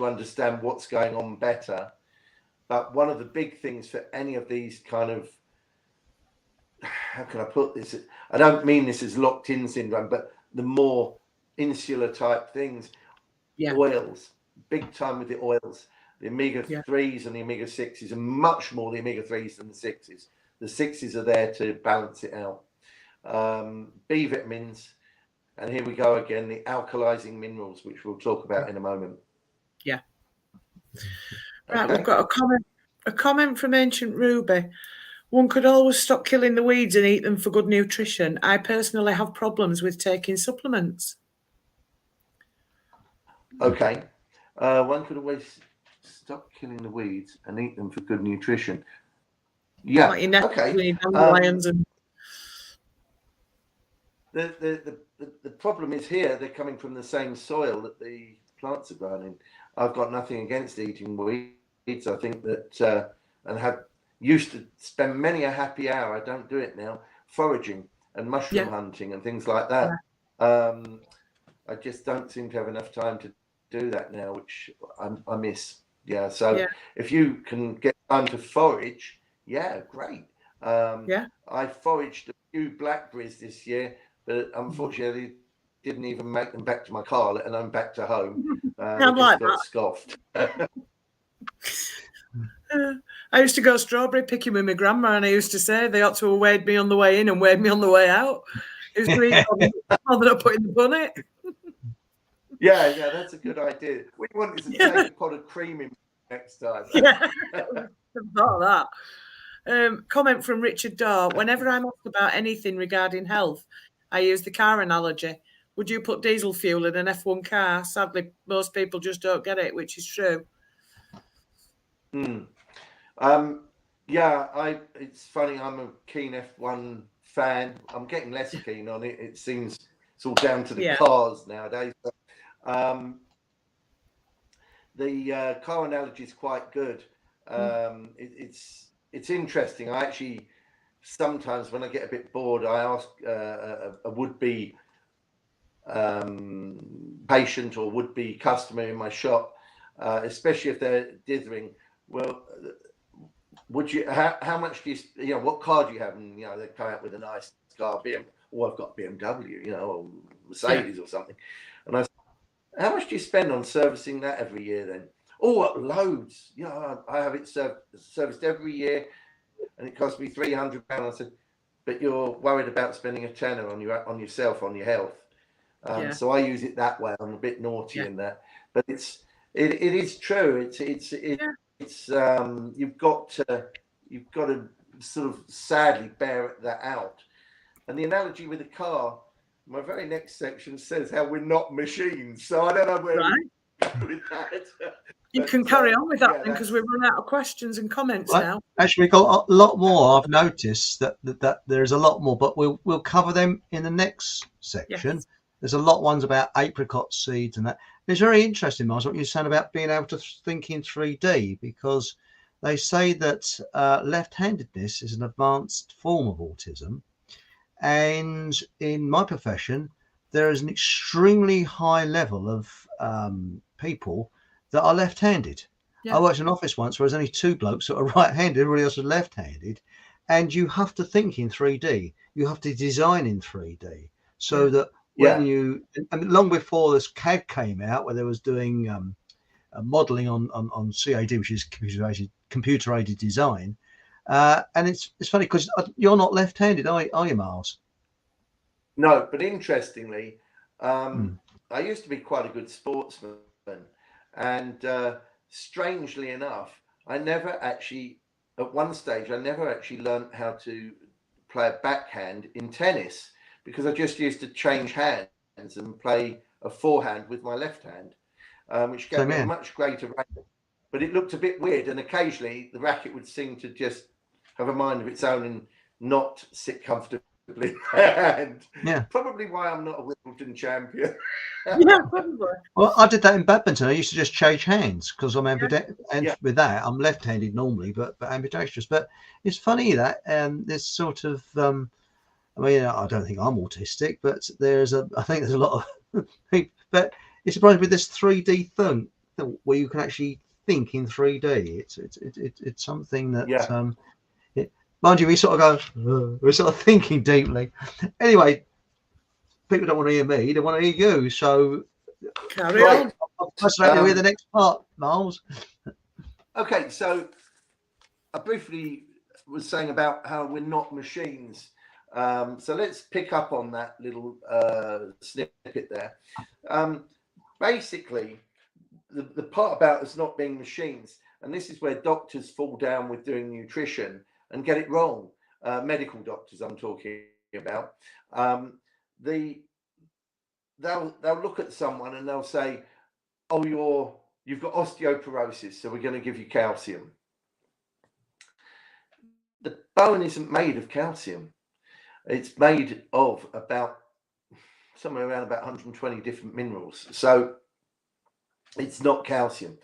D: understand what's going on better. But one of the big things for any of these kind of, how can I put this? I don't mean this as locked-in syndrome, but the more insular type things, oils, big time with the oils. The omega-3s and the omega-6s are much more the omega-3s than the 6s. The 6s are there to balance it out. B vitamins, and here we go again, the alkalizing minerals, which we'll talk about in a moment.
C: Yeah. Right, we've got a comment from Ancient Ruby. One could always stop killing the weeds and eat them for good nutrition. I personally have problems with taking supplements.
D: Okay. One could always stop killing the weeds and eat them for good nutrition. Yeah. Like okay.
C: Dandelions and
D: the problem is here they're coming from the same soil that the plants are grown in. I've got nothing against eating weeds. I think that and have used to spend many a happy hour. I don't do it now. Foraging and mushroom hunting and things like that. I just don't seem to have enough time to do that now, which I miss. So if you can get time to forage, great. I foraged a few blackberries this year, but unfortunately didn't even make them back to my car, let alone back to home.
C: I'm like
D: got scoffed.
C: I used to go strawberry picking with my grandma, and I used to say they ought to have weighed me on the way in and weighed me on the way out. It was green more than I put in the bunnet.
D: Yeah, that's a good idea. We want is to take a pot of cream in next time.
C: Thought that. Comment from Richard Daw. Whenever I'm asked about anything regarding health, I use the car analogy. Would you put diesel fuel in an F1 car? Sadly, most people just don't get it, which is true.
D: It's funny. I'm a keen F1 fan. I'm getting less keen on it. It seems it's all down to the cars nowadays. But, the car analogy is quite good. It's interesting. I actually sometimes when I get a bit bored, I ask a would-be patient or would-be customer in my shop, especially if they're dithering. Well, would you? How much do you? What car do you have? And they come out with a nice car, I've got BMW, or Mercedes or something. And I say, how much do you spend on servicing that every year? Then, loads. I have it serviced every year, and it costs me £300. I said, but you're worried about spending a tenner on yourself, on your health. So I use it that way. I'm a bit naughty in that, but it is true. It's you've got to sort of sadly bear that out. And the analogy with a car, my very next section says how we're not machines. So I don't know where we go with that.
C: You can carry on with that because we've run out of questions and comments now.
B: Actually, we've got a lot more. I've noticed that there's a lot more, but we'll cover them in the next section. There's a lot of ones about apricot seeds and that. It's very interesting, Miles, what you're saying about being able to think in 3D, because they say that left-handedness is an advanced form of autism. And in my profession, there is an extremely high level of people that are left-handed.
C: Yeah.
B: I worked in an office once where there's only two blokes that are right-handed, everybody else is left-handed. And you have to think in 3D. You have to design in 3D so that when you, and long before this CAD came out, where they was doing modeling on CAD, which is computer-aided design. And it's funny because you're not left-handed, are you, Miles?
D: No, but interestingly, I used to be quite a good sportsman, and strangely enough, at one stage, I never actually learned how to play a backhand in tennis, because I just used to change hands and play a forehand with my left hand, which gave me a much greater racket. But it looked a bit weird, and occasionally the racket would seem to just have a mind of its own and not sit comfortably. And probably why I'm not a Wimbledon champion.
C: Yeah, probably.
B: Well, I did that in badminton. I used to just change hands because I'm ambidextrous, and with that, I'm left-handed normally, but ambidextrous. But it's funny that this sort of, I mean, I don't think I'm autistic, but I think there's a lot of people, but it's surprising with this 3D thing where you can actually think in 3D. It's something that, mind you, we sort of go, we're sort of thinking deeply. Anyway, people don't want to hear me; they want to hear you. So,
C: carry on.
B: I'm fascinated to hear the next part, Miles.
D: Okay, so I briefly was saying about how we're not machines. So let's pick up on that little snippet there. Basically, the part about us not being machines, and this is where doctors fall down with doing nutrition and get it wrong. Medical doctors, I'm talking about. They'll look at someone and they'll say, "Oh, you've got osteoporosis, so we're going to give you calcium." The bone isn't made of calcium. It's made of somewhere around about 120 different minerals. So it's not calcium.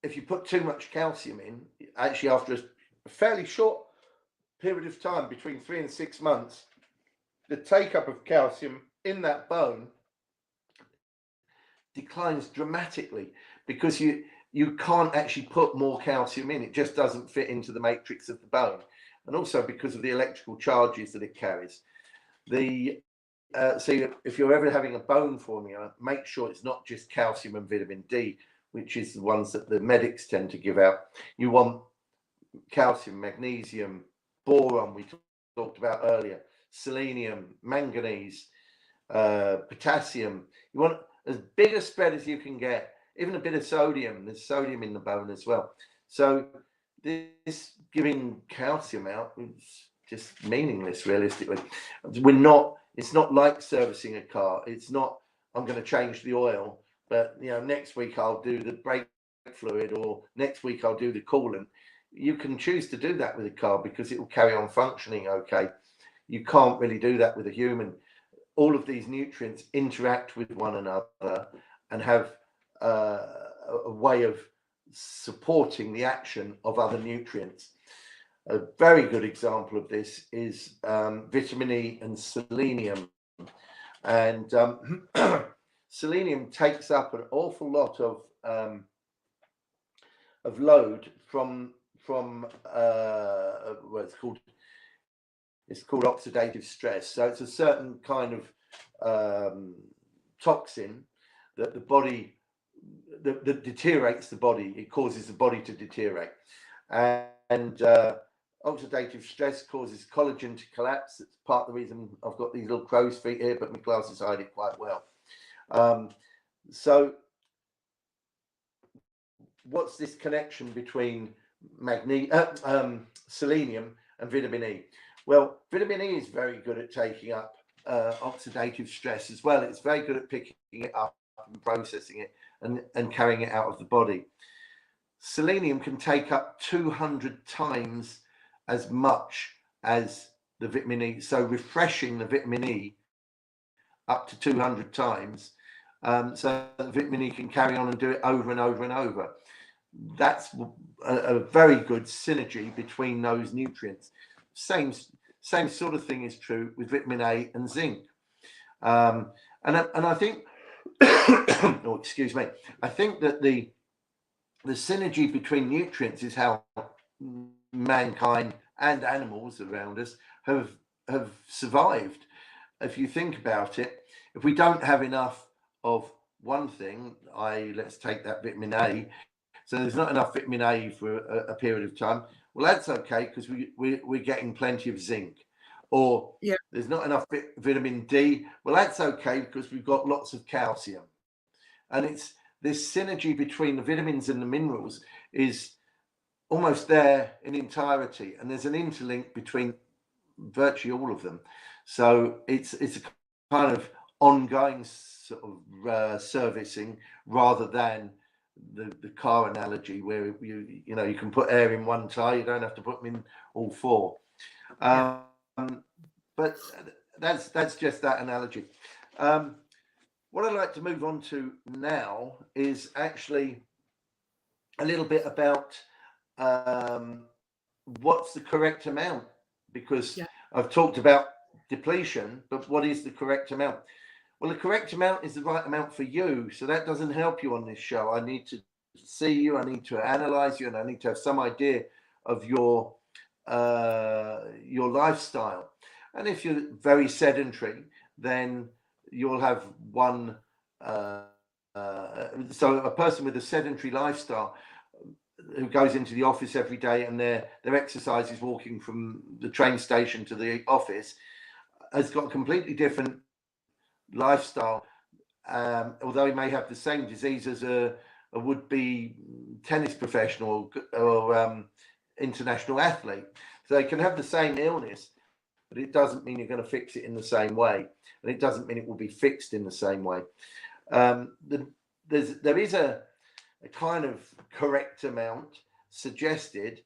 D: If you put too much calcium in, actually after a fairly short period of time, between 3 and 6 months, the take-up of calcium in that bone declines dramatically, because you can't actually put more calcium in. It just doesn't fit into the matrix of the bone, and also because of the electrical charges that it carries. So if you're ever having a bone formula, make sure it's not just calcium and vitamin D, which is the ones that the medics tend to give out. You want calcium, magnesium, boron, we talked about earlier, selenium, manganese, potassium. You want as big a spread as you can get, even a bit of sodium. There's sodium in the bone as well. So this giving calcium out is just meaningless, realistically. It's not like servicing a car. It's not, I'm going to change the oil, but next week I'll do the brake fluid, or next week I'll do the coolant. You can choose to do that with a car because it will carry on functioning okay. You can't really do that with a human. All of these nutrients interact with one another and have a way of supporting the action of other nutrients. A very good example of this is vitamin E and selenium. And selenium takes up an awful lot of load from it's called oxidative stress. So it's a certain kind of toxin that the body that deteriorates the body. It causes the body to deteriorate, and oxidative stress causes collagen to collapse. That's part of the reason I've got these little crow's feet here, but my glasses hide it quite well. So what's this connection between selenium and vitamin E? Well, vitamin E is very good at taking up oxidative stress as well. It's very good at picking it up and processing it and carrying it out of the body. Selenium can take up 200 times as much as the vitamin E. So refreshing the vitamin E up to 200 times, so that vitamin E can carry on and do it over and over and over. That's a very good synergy between those nutrients. Same sort of thing is true with vitamin A and zinc. And I think, oh, excuse me, I think that the synergy between nutrients is how mankind and animals around us have survived. If you think about it, if we don't have enough of one thing, let's take that vitamin A, so there's not enough vitamin A for a period of time, well, that's okay, because we're getting plenty of zinc. Or there's not enough vitamin D, well, that's okay, because we've got lots of calcium. And it's this synergy between the vitamins and the minerals is almost there in entirety, and there's an interlink between virtually all of them. So it's a kind of ongoing sort of servicing, rather than the car analogy where you can put air in one tire, you don't have to put them in all four. But that's just that analogy. What I'd like to move on to now is actually a little bit about what's the correct amount, because I've talked about depletion, but what is the correct amount? Well, the correct amount is the right amount for you. So that doesn't help you on this show. I need to see you, I need to analyze you, and I need to have some idea of your lifestyle. And if you're very sedentary, then you'll have one. So a person with a sedentary lifestyle who goes into the office every day and their exercise is walking from the train station to the office has got a completely different lifestyle, although he may have the same disease as a would-be tennis professional or international athlete. So they can have the same illness, but it doesn't mean you're going to fix it in the same way, and it doesn't mean it will be fixed in the same way. There is a kind of correct amount suggested.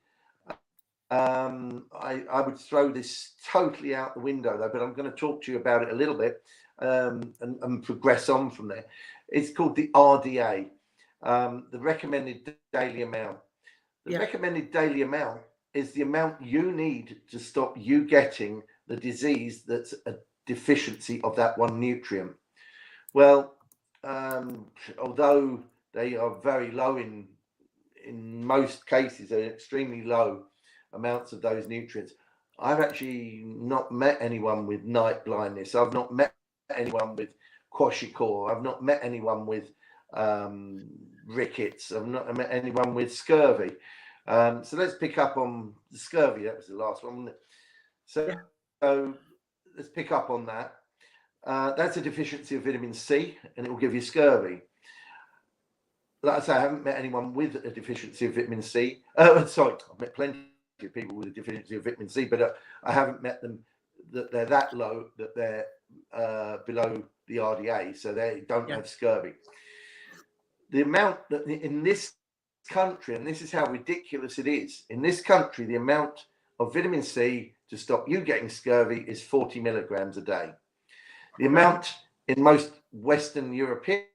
D: I would throw this totally out the window though, but I'm going to talk to you about it a little bit and progress on from there. It's called the RDA, the recommended daily amount. The recommended daily amount is the amount you need to stop you getting the disease that's a deficiency of that one nutrient. Well, although they are very low in most cases, they're extremely low amounts of those nutrients. I've actually not met anyone with night blindness. I've not met anyone with kwashiorkor. I've not met anyone with rickets. I've not met anyone with scurvy. So let's pick up on the scurvy. That was the last one, wasn't it? So let's pick up on that. That's a deficiency of vitamin C, and it will give you scurvy. Like I say, I haven't met anyone with a deficiency of vitamin C. Sorry, I've met plenty of people with a deficiency of vitamin C, but I haven't met them that they're that low that they're below the RDA, so they don't have scurvy. The amount that in this country, and this is how ridiculous it is, in this country, the amount of vitamin C to stop you getting scurvy is 40 milligrams a day. The amount in most Western European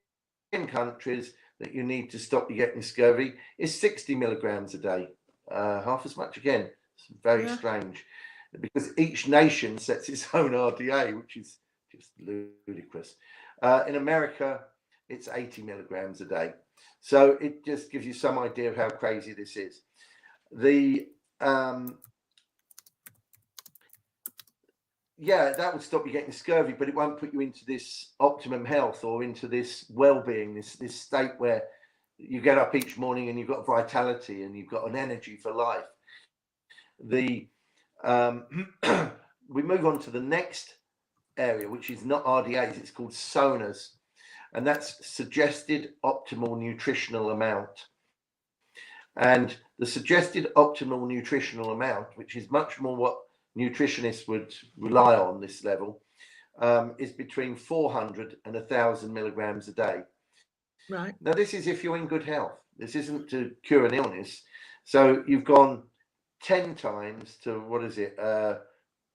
D: countries that you need to stop you getting scurvy is 60 milligrams a day, half as much again. It's very strange, because each nation sets its own RDA, which is just ludicrous. In America, it's 80 milligrams a day. So it just gives you some idea of how crazy this is. That will stop you getting scurvy, but it won't put you into this optimum health or into this well-being, this state where you get up each morning and you've got vitality and you've got an energy for life. We move on to the next area, which is not RDAs, it's called SONAs, and that's suggested optimal nutritional amount. And the suggested optimal nutritional amount, which is much more what nutritionists would rely on this level, is between 400 and 1,000 milligrams a day.
C: Right.
D: Now, this is if you're in good health. This isn't to cure an illness. So you've gone 10 times to,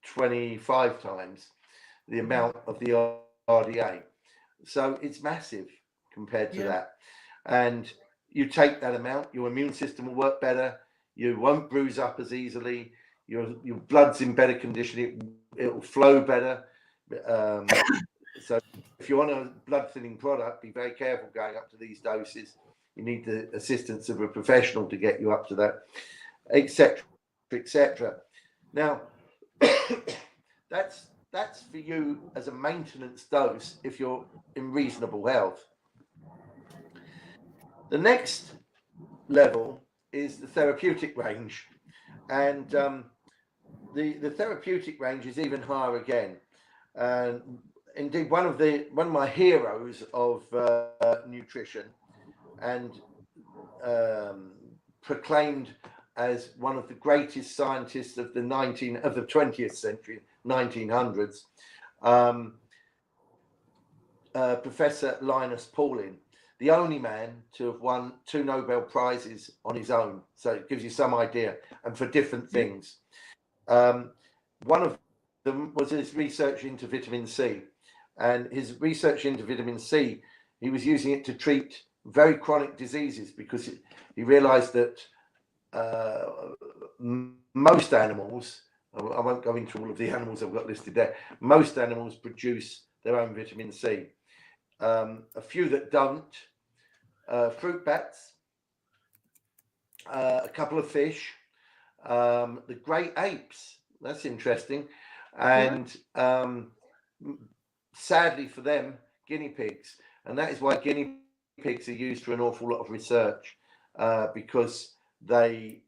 D: 25 times the amount of the RDA. So it's massive compared to
C: Yeah.
D: that. And you take that amount, your immune system will work better. You won't bruise up as easily. Your blood's in better condition. It will flow better. So if you want a blood thinning product, be very careful going up to these doses. You need the assistance of a professional to get you up to that, etc., etc. Now, that's for you as a maintenance dose if you're in reasonable health. The next level is the therapeutic range, and the therapeutic range is even higher again. And indeed, one of my heroes of nutrition, and proclaimed as one of the greatest scientists of the 20th century, 1900s, Professor Linus Pauling, the only man to have won 2 Nobel Prizes on his own. So it gives you some idea, and for different things. One of them was his research into vitamin C, and his research into vitamin C, he was using it to treat very chronic diseases, because he realized that most animals, I won't go into all of the animals I've got listed there, most animals produce their own vitamin C. A few that don't, fruit bats, a couple of fish, the great apes, that's interesting, and sadly for them, guinea pigs. And that is why guinea pigs are used for an awful lot of research, because they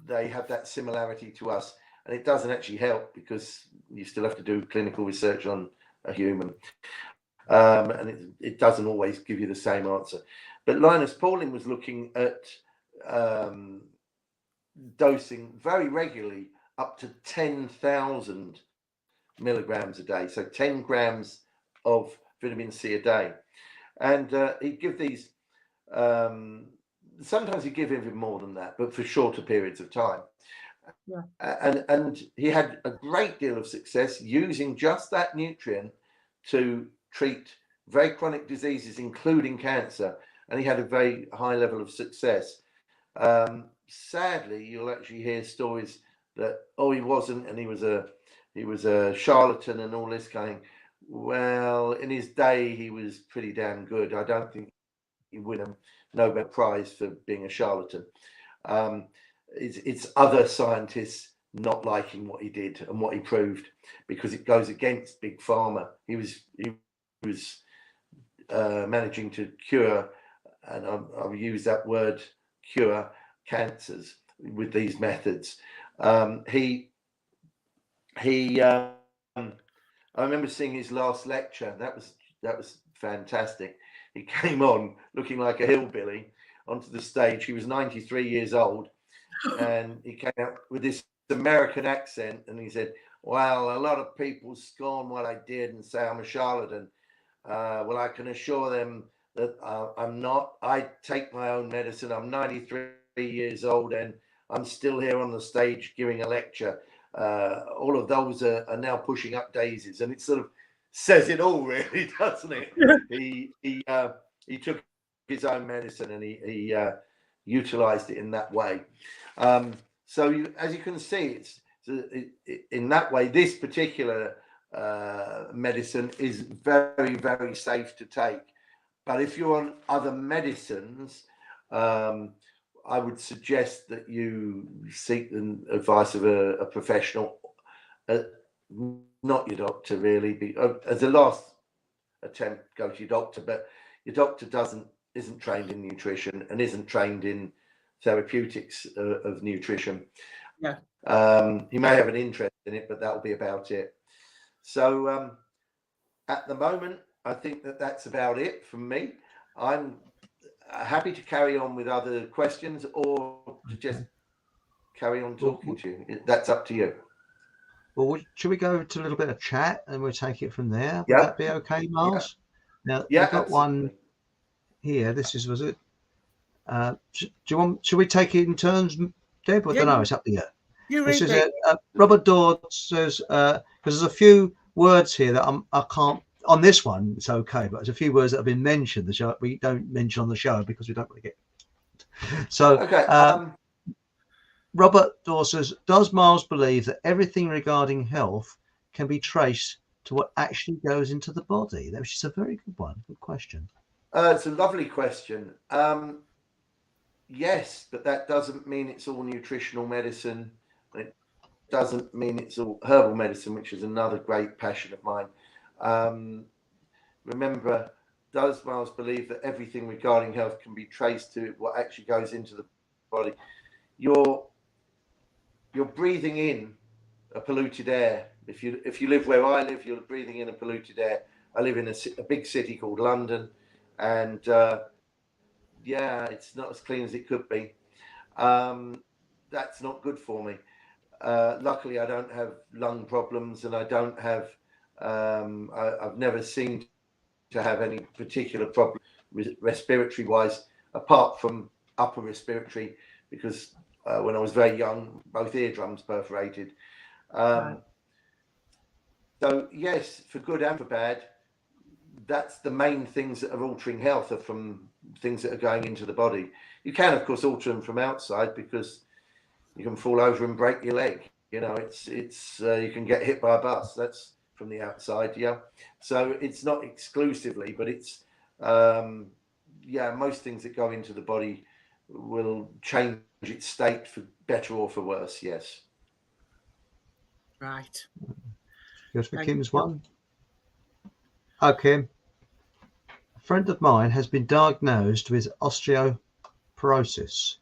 D: have that similarity to us. And it doesn't actually help, because you still have to do clinical research on a human. And it doesn't always give you the same answer. But Linus Pauling was looking at dosing very regularly up to 10,000 milligrams a day. So 10 grams of vitamin C a day. And he'd give these, sometimes he'd give even more than that, but for shorter periods of time.
C: Yeah.
D: And he had a great deal of success using just that nutrient to treat very chronic diseases, including cancer. And he had a very high level of success. Sadly, you'll actually hear stories that, oh, he wasn't, and he was a charlatan and all this kind. Well, in his day, he was pretty damn good. I don't think he win a Nobel Prize for being a charlatan. It's other scientists not liking what he did and what he proved, because it goes against big pharma. He was managing to cure, and I'll use that word, cure cancers with these methods. I remember seeing his last lecture. That was fantastic. He came on looking like a hillbilly onto the stage. He was 93 years old, and he came out with this American accent, and he said, well, a lot of people scorn what I did and say I'm a charlatan. Well, I can assure them that I'm not. I take my own medicine. I'm 93 years old, and I'm still here on the stage giving a lecture. All of those are now pushing up daisies, and it sort of says it all, really, doesn't it? He took his own medicine, and he utilized it in that way. So as you can see, in that way, this particular medicine is very, very safe to take. But if you're on other medicines, I would suggest that you seek the advice of a professional, not your doctor, really. As a last attempt, go to your doctor, but your doctor isn't trained in nutrition and isn't trained in therapeutics of nutrition.
C: Yeah.
D: He may have an interest in it, but that'll be about it. So at the moment, I think that's about it from me. I'm happy to carry on with other questions, or to just carry on talking to you. That's up to you.
B: Well, should we go to a little bit of chat and we'll take it from there? Would
D: Yeah.
B: that be okay, Miles?
D: Yeah.
B: Now,
D: Yeah,
B: we've got
D: absolutely.
B: one here. Was it? Should we take it in turns, Deb? I don't know. It's up to you. This is Robert Dord says, because there's a few words here that on this one, it's okay, but there's a few words that have been mentioned. The show we don't mention on the show because we don't want to get. So,
D: Okay.
B: Robert Dawes, does Miles believe that everything regarding health can be traced to what actually goes into the body? Which is a very good one. Good question.
D: It's a lovely question. Yes, but that doesn't mean it's all nutritional medicine. It doesn't mean it's all herbal medicine, which is another great passion of mine. Remember, does Miles believe that everything regarding health can be traced to what actually goes into the body? You're breathing in a polluted air. If you live where I live, you're breathing in a polluted air. I live in a big city called London, and it's not as clean as it could be. That's not good for me. Luckily, I don't have lung problems, and I don't have. I've never seemed to have any particular problem respiratory-wise, apart from upper respiratory, because when I was very young, both eardrums perforated.
C: Right.
D: So yes, for good and for bad, that's the main things that are altering health are from things that are going into the body. You can, of course, alter them from outside because you can fall over and break your leg. You know, it's you can get hit by a bus. That's from the outside, yeah. So it's not exclusively, but it's most things that go into the body will change its state for better or for worse. Yes.
C: Right.
B: Goes for
C: Thank
B: Kim's
C: you.
B: one. Okay. A friend of mine has been diagnosed with osteoporosis.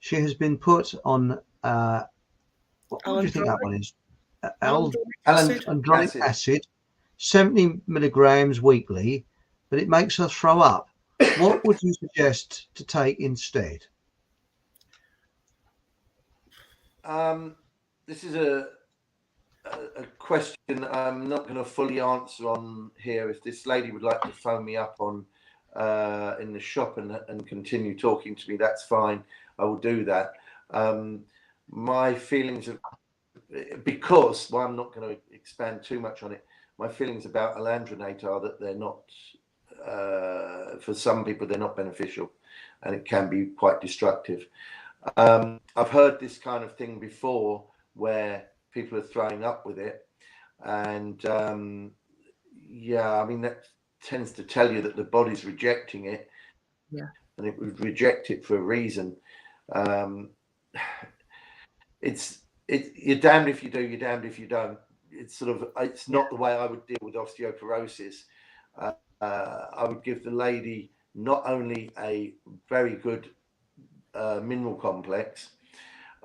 B: She has been put on what do you think that one is? Alendronic acid, 70 milligrams weekly, but it makes her throw up. What would you suggest to take instead?
D: This is a question I'm not going to fully answer on here. If this lady would like to phone me up on in the shop and continue talking to me, that's fine. I will do that. My feelings of, because I'm not going to expand too much on it. My feelings about alendronate are that they're not, for some people, they're not beneficial, and it can be quite destructive. I've heard this kind of thing before where people are throwing up with it, and I mean, that tends to tell you that the body's rejecting it, and it would reject it for a reason. You're damned if you do, you're damned if you don't. It's not the way I would deal with osteoporosis. I would give the lady not only a very good mineral complex,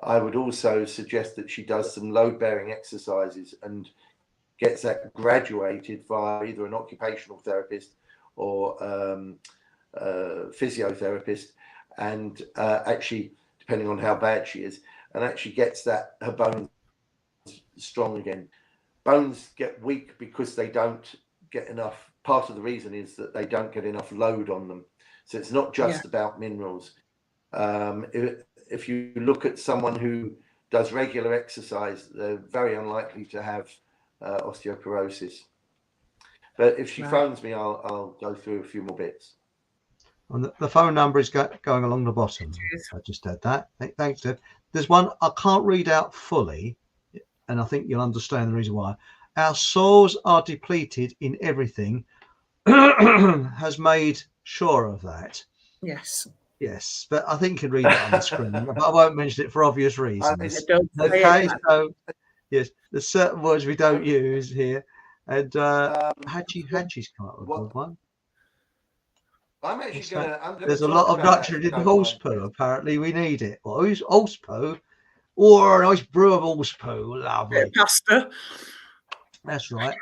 D: I would also suggest that she does some load-bearing exercises and gets that graduated via either an occupational therapist or physiotherapist, and actually, depending on how bad she is, and actually gets her bones strong again. Bones get weak because they don't get enough. Part of the reason is that they don't get enough load on them. So it's not just about minerals. If you look at someone who does regular exercise, they're very unlikely to have osteoporosis. But if she phones me, I'll go through a few more bits.
B: And the phone number is going along the bottom. I just had that. Thanks, Deb. There's one I can't read out fully, and I think you'll understand the reason why. Our souls are depleted in everything. Has made sure of that.
C: Yes.
B: Yes, but I think you can read it on the screen. But I won't mention it for obvious reasons.
C: Okay,
B: so yes, there's certain words we don't use here. And Hatchie's come up with a good one.
D: I'm actually going to.
B: There's a lot of nitrogen in horse poo. Apparently, we need it. Well, who's horse poo? Or a nice brew of horse poo. Lovely.
C: Pasta.
B: That's right.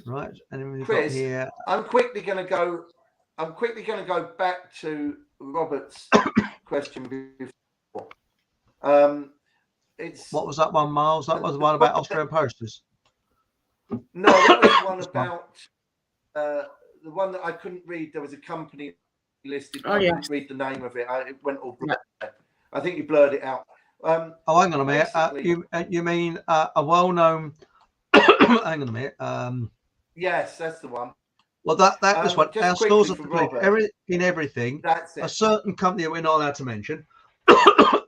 B: Right, and then we've
D: Chris,
B: got here.
D: I'm quickly going to go back to Robert's question before.
B: What was that one, Miles? That was the one about osteoporosis.
D: No, that was one about the one that I couldn't read. There was a company listed. I couldn't read the name of it. It went all blurred. I think you blurred it out.
B: Hang on a minute. You mean a well-known? Hang on a minute.
D: Yes, that's the one.
B: Well, that was what
D: Just
B: our
D: quickly
B: stores are
D: for
B: complete.
D: Robert.
B: In everything.
D: That's
B: A
D: it.
B: certain company that we're not allowed to mention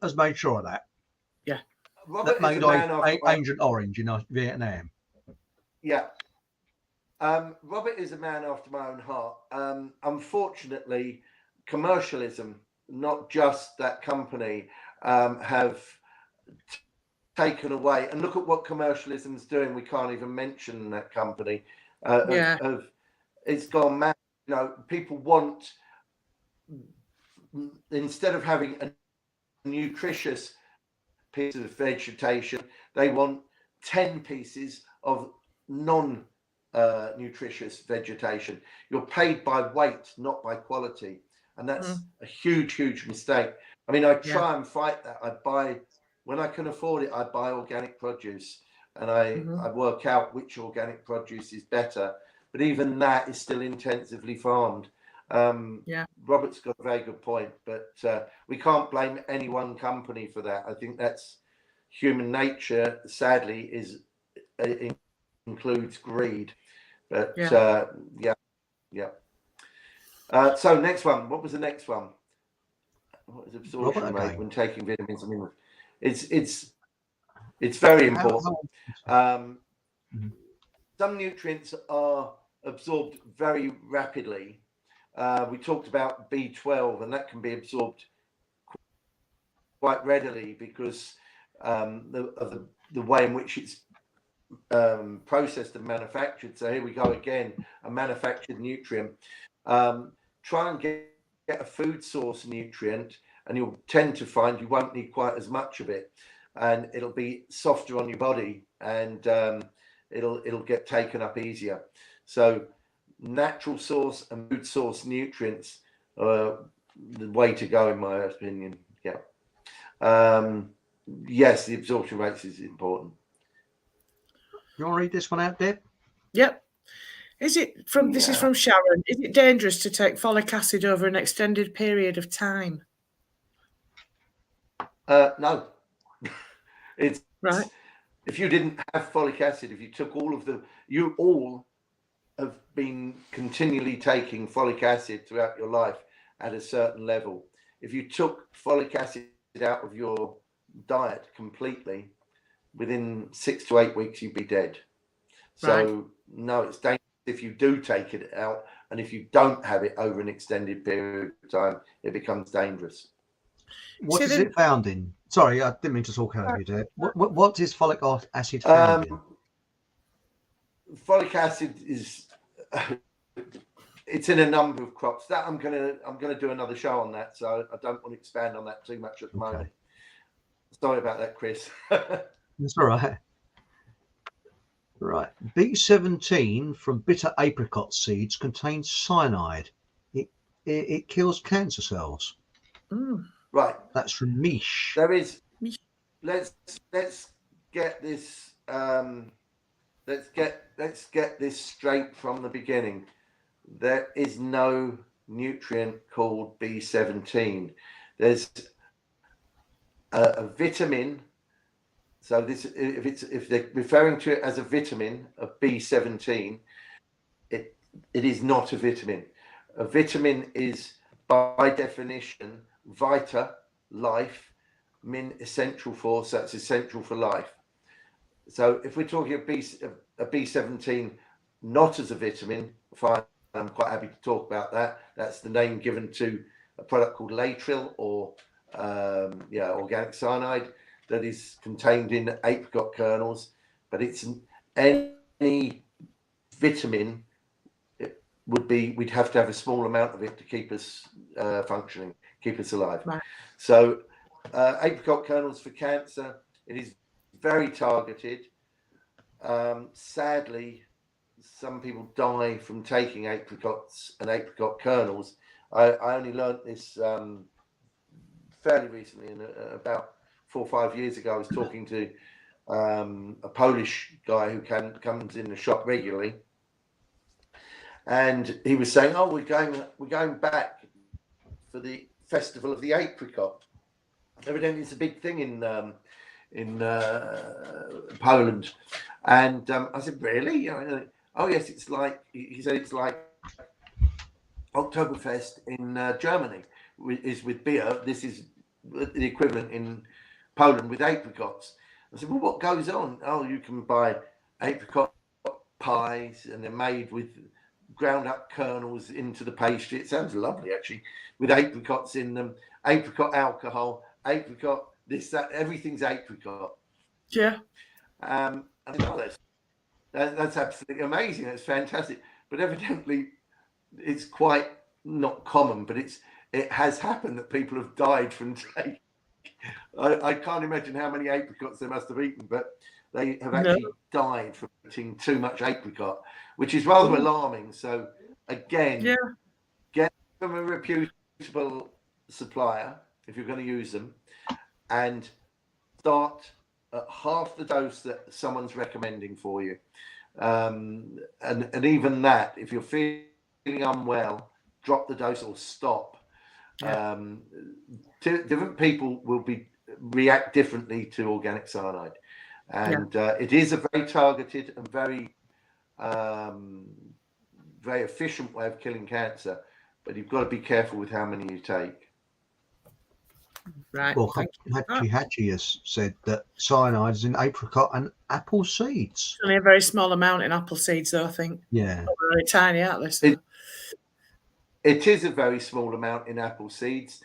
B: has made sure of that.
D: Robert
B: That
D: is a
B: made
D: man after my,
B: Agent Orange in Vietnam.
D: yeah. Robert is a man after my own heart. Unfortunately, commercialism, not just that company, have taken away. And look at what commercialism is doing. We can't even mention that company. It's gone mad. You know, people want, instead of having a nutritious piece of vegetation, they want 10 pieces of non-nutritious vegetation. You're paid by weight, not by quality, and that's a huge mistake. I mean, I try and fight that. I buy, when I can afford it, I buy organic produce, and I work out which organic produce is better, but even that is still intensively farmed. Robert's got a very good point, but we can't blame any one company for that. I think that's human nature, sadly, it includes greed. But so next one. What was the next one? What is absorption rate when taking vitamins and minerals? It's very important. Some nutrients are absorbed very rapidly. We talked about B12, and that can be absorbed quite readily because of the way in which it's processed and manufactured. So here we go again, a manufactured nutrient. Try and get a food source nutrient, and you'll tend to find you won't need quite as much of it, and it'll be softer on your body, and it'll get taken up easier. So natural source and food source nutrients are the way to go, in my opinion. Yes, the absorption rates is important.
B: You want to read this one out, Deb?
C: Yep. Is it from? This is from Sharon. Is it dangerous to take folic acid over an extended period of time?
D: No. It's
C: right.
D: If you didn't have folic acid, if you took all of the, you all have been continually taking folic acid throughout your life at a certain level. If you took folic acid out of your diet completely, within 6 to 8 weeks, you'd be dead. So no, it's dangerous if you do take it out, and if you don't have it over an extended period of time, it becomes dangerous.
B: What is it found in? Sorry, I didn't mean to talk over you there. What is folic acid found in?
D: Folic acid is it's in a number of crops. That I'm gonna do another show on that, so I don't want to expand on that too much at the moment. Sorry about that, Chris.
B: That's all right. Right. B17 from bitter apricot seeds contains cyanide. It kills cancer cells.
D: Right.
B: That's from Mish.
D: There is. Let's get this. Let's get this straight from the beginning. There is no nutrient called B17. There's a vitamin. So this, if they're referring to it as a vitamin of B17, it is not a vitamin. A vitamin is by definition vita, life, min, essential for, so that's essential for life. So if we're talking a B17 not as a vitamin, fine, I'm quite happy to talk about that. That's the name given to a product called Latril, or organic cyanide, that is contained in apricot kernels. But it's any vitamin, it would be, we'd have to have a small amount of it to keep us functioning, keep us alive. Right. So apricot kernels for cancer, it is very targeted. Sadly, some people die from taking apricots and apricot kernels. I only learned this fairly recently, about 4 or 5 years ago. I was talking to a Polish guy who comes in the shop regularly, and he was saying, "Oh, we're going back for the festival of the apricot." Evidently, it's a big thing in Poland. And I said, "Really?" Oh yes, it's like he said. It's like Oktoberfest in Germany is with beer. This is the equivalent in Poland with apricots. I said, well, what goes on? Oh, you can buy apricot pies, and they're made with ground up kernels into the pastry. It sounds lovely, actually, with apricots in them, apricot alcohol, apricot this, that, everything's apricot.
C: Yeah.
D: I think, oh, that's absolutely amazing. That's fantastic. But evidently, it's quite not common, but it has happened that people have died from taking. I can't imagine how many apricots they must have eaten, but they have actually died from eating too much apricot, which is rather alarming. So again, get from a reputable supplier if you're going to use them, and start at half the dose that someone's recommending for you. And even that, if you're feeling unwell, drop the dose or stop. Different people will react differently to organic cyanide, and it is a very targeted and very efficient way of killing cancer, but you've got to be careful with how many you take.
C: Right.
B: Well, Hachi has said that cyanide is in apricot and apple seeds.
C: Only a very small amount in apple seeds, though, I think.
B: Yeah.
C: Not very tiny, aren't they? So.
D: It is a very small amount in apple seeds.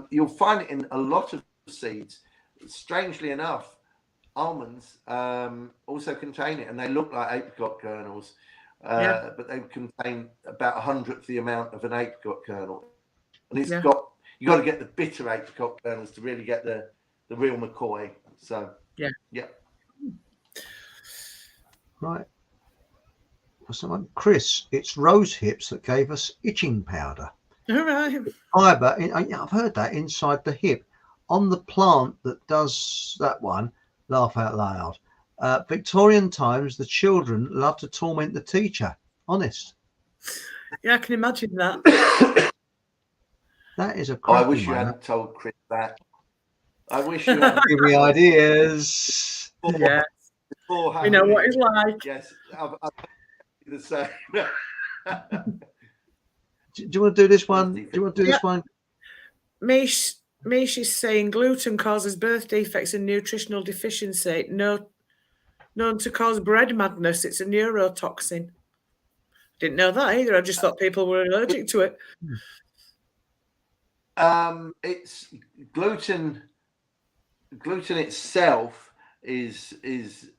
D: You'll find it in a lot of seeds. Strangely enough, almonds also contain it, and they look like apricot kernels, but they contain about 1/100th the amount of an apricot kernel. And it's you got to get the bitter apricot kernels to really get the real McCoy. So yeah.
B: Right. Someone, Chris, it's rose hips that gave us itching powder.
C: All right.
B: Fiber, I've heard that inside the hip on the plant that does that one. Laugh out loud. Victorian times, the children love to torment the teacher. Honest.
C: Yeah, I can imagine that.
B: That is a
D: I wish
B: one.
D: you hadn't told Chris that. I wish you hadn't
B: give me ideas.
C: Yeah. You know what it's like.
D: Yes, I've the same.
B: Do you want to do this one? Do you want to do this one?
C: Mish is saying gluten causes birth defects and nutritional deficiency. Known to cause bread madness. It's a neurotoxin. Didn't know that either. I just thought people were allergic to it.
D: It's gluten. Gluten itself is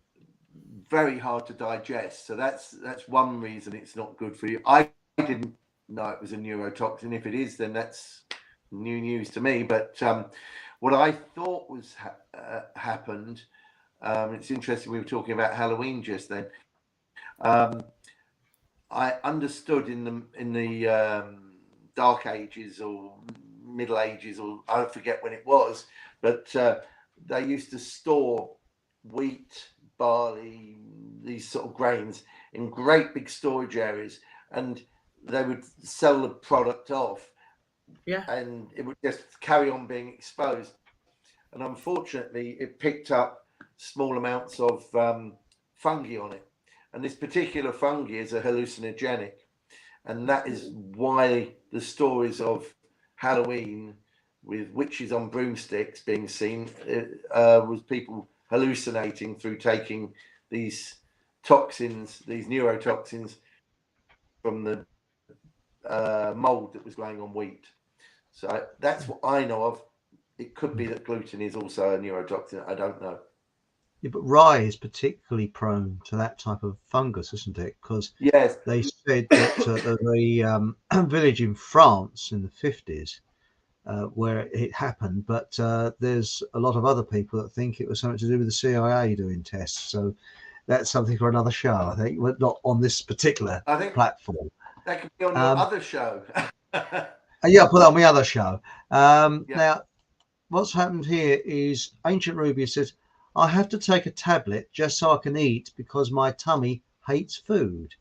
D: very hard to digest, so that's one reason it's not good for you. I didn't know it was a neurotoxin. If it is, then that's new news to me. But what I thought was happened. It's interesting. We were talking about Halloween just then. I understood in the Dark Ages or Middle Ages, or I forget when it was, but they used to store wheat, barley, these sort of grains in great big storage areas, and they would sell the product off, and it would just carry on being exposed. And unfortunately, it picked up small amounts of fungi on it, and this particular fungi is a hallucinogenic, and that is why the stories of Halloween with witches on broomsticks being seen was people hallucinating through taking these toxins, these neurotoxins from the mold that was growing on wheat. So that's what I know of. It could be that gluten is also a neurotoxin. I don't know.
B: Yeah, but rye is particularly prone to that type of fungus, isn't it? Because they said that the village in France in the 50s where it happened, but there's a lot of other people that think it was something to do with the CIA doing tests. So that's something for another show, I think, but not on this particular platform.
D: That could be on your other show.
B: Yeah, I'll put that on my other show. Now, what's happened here is Ancient Ruby says, I have to take a tablet just so I can eat because my tummy hates food.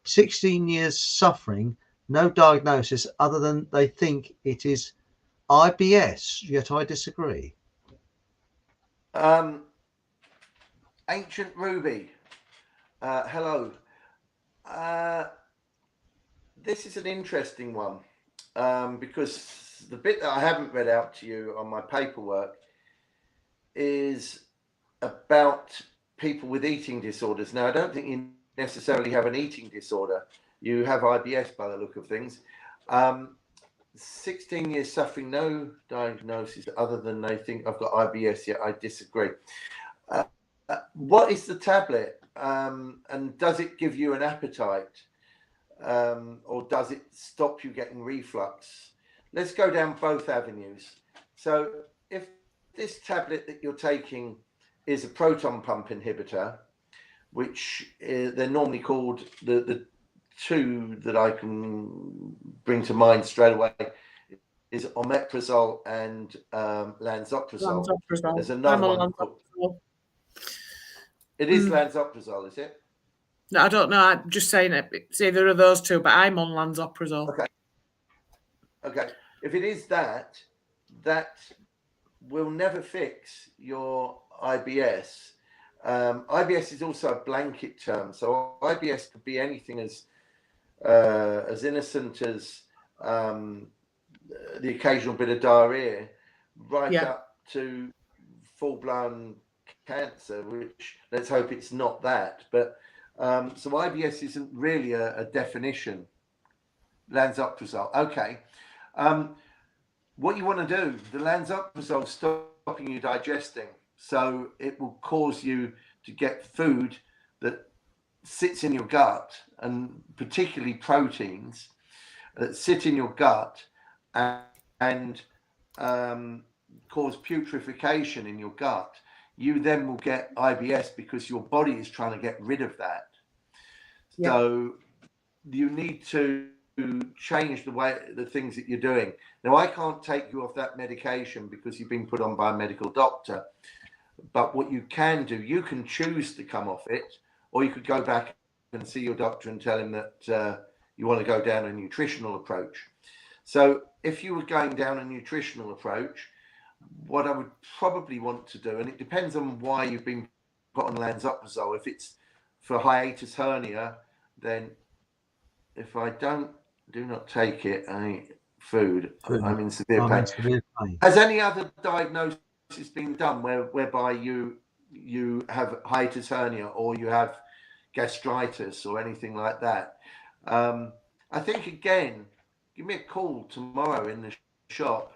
B: 16 years suffering, no diagnosis other than they think it is IBS, yet I disagree.
D: Ancient Ruby, hello. This is an interesting one, because the bit that I haven't read out to you on my paperwork is about people with eating disorders. Now, I don't think you necessarily have an eating disorder. You have IBS by the look of things. 16 years suffering, no diagnosis other than they think I've got IBS. Yet I disagree. What is the tablet? And does it give you an appetite? Or does it stop you getting reflux? Let's go down both avenues. So if this tablet that you're taking is a proton pump inhibitor, which they're normally called, the two that I can bring to mind straight away is omeprazole and lansoprazole. There's another one called, it is lansoprazole, is it?
C: No, I don't know. I'm just saying it's either of those two, but I'm on lansoprazole.
D: Okay. If it is that will never fix your IBS. IBS is also a blanket term, so IBS could be anything as innocent as the occasional bit of diarrhea, right up to full-blown cancer, which let's hope it's not that. But so IBS isn't really a definition. Lansoprazole. Okay. What you want to do, the lansoprazole stopping you digesting, so it will cause you to get food that sits in your gut, and particularly proteins that sit in your gut and cause putrefaction in your gut. You then will get IBS because your body is trying to get rid of that. So you need to change the things that you're doing. Now, I can't take you off that medication because you've been put on by a medical doctor, but what you can do, you can choose to come off it, or you could go back and see your doctor and tell him that you want to go down a nutritional approach. So if you were going down a nutritional approach, what I would probably want to do, and it depends on why you've been put on lansoprazole. If it's for hiatus hernia, then if I do not take it, I'm in severe pain. Has any other diagnosis been done whereby you have hiatus hernia or you have gastritis or anything like that? I think, again, give me a call tomorrow in the shop.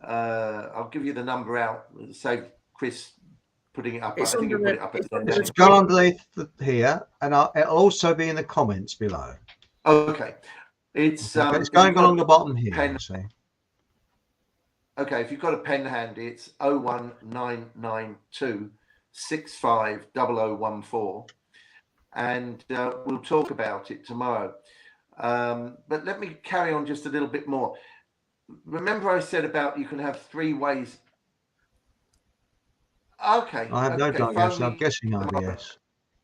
D: I'll give you the number out. Save Chris putting it up. I think he'll put it up at the end.
B: It's gone underneath here, and it'll also be in the comments below.
D: Okay. It's
B: going along the bottom here.
D: Okay, if you've got a pen handy, it's 01992 650014, and we'll talk about it tomorrow. But let me carry on just a little bit more. Remember I said about you can have 3 ways. Okay.
B: I have no diagnosis. I'm guessing IBS.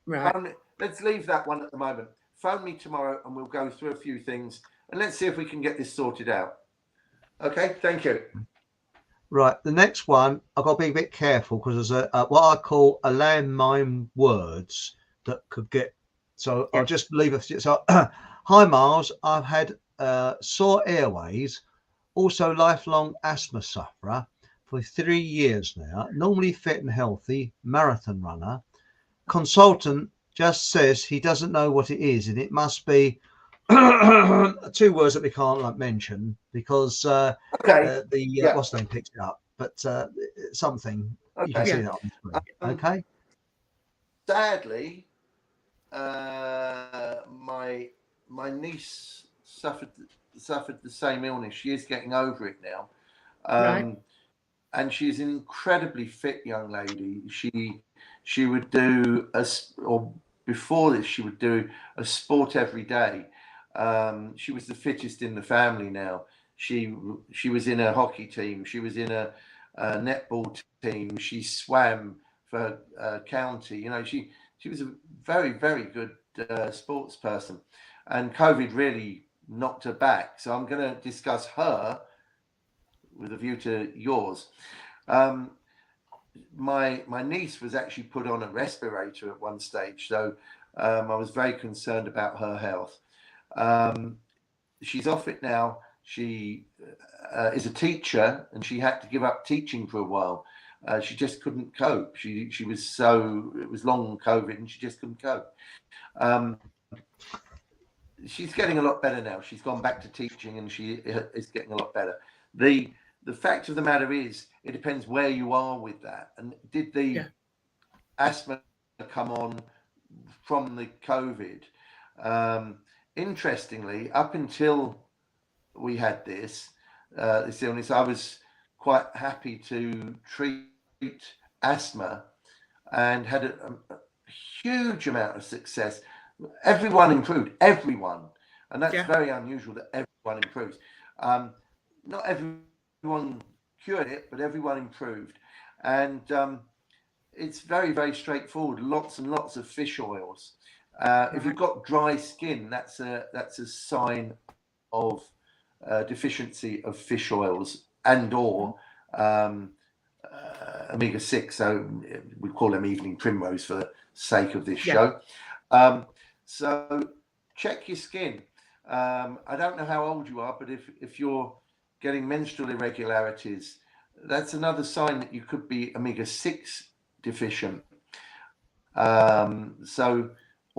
C: Right.
D: Let's leave that one at the moment. Phone me tomorrow and we'll go through a few things and let's see if we can get this sorted out. Okay, thank you.
B: Right, the next one, I've got to be a bit careful because there's what I call a landmine words that could get. So I'll just leave a few. So, hi Miles, I've had sore airways, also lifelong asthma sufferer for 3 years now, normally fit and healthy, marathon runner. Consultant just says he doesn't know what it is, and it must be 2 words that we can't mention because the what's name picked it up, but something you can see that on the screen. Okay.
D: Sadly, my niece suffered the same illness. She is getting over it now, and she's an incredibly fit young lady. She would do before this, she would do a sport every day. She was the fittest in the family now. She was in a hockey team. She was in a netball team. She swam for county. You know, she was a very, very good sports person. And COVID really knocked her back. So I'm going to discuss her with a view to yours. My niece was actually put on a respirator at one stage. So I was very concerned about her health. She's off it now. She is a teacher, and she had to give up teaching for a while. She just couldn't cope. It was long COVID, and she just couldn't cope. She's getting a lot better now. She's gone back to teaching, and she is getting a lot better. The fact of the matter is, it depends where you are with that. And did the asthma come on from the COVID? Interestingly, up until we had this illness, I was quite happy to treat asthma and had a huge amount of success. Everyone improved, everyone. And that's very unusual that everyone improves. Not everyone cured it, but everyone improved. And it's very, very straightforward. Lots and lots of fish oils. If you've got dry skin, that's a sign of deficiency of fish oils and or omega-6. So we call them evening primrose for the sake of this show. So check your skin. I don't know how old you are, but if you're getting menstrual irregularities, that's another sign that you could be omega-6 deficient. So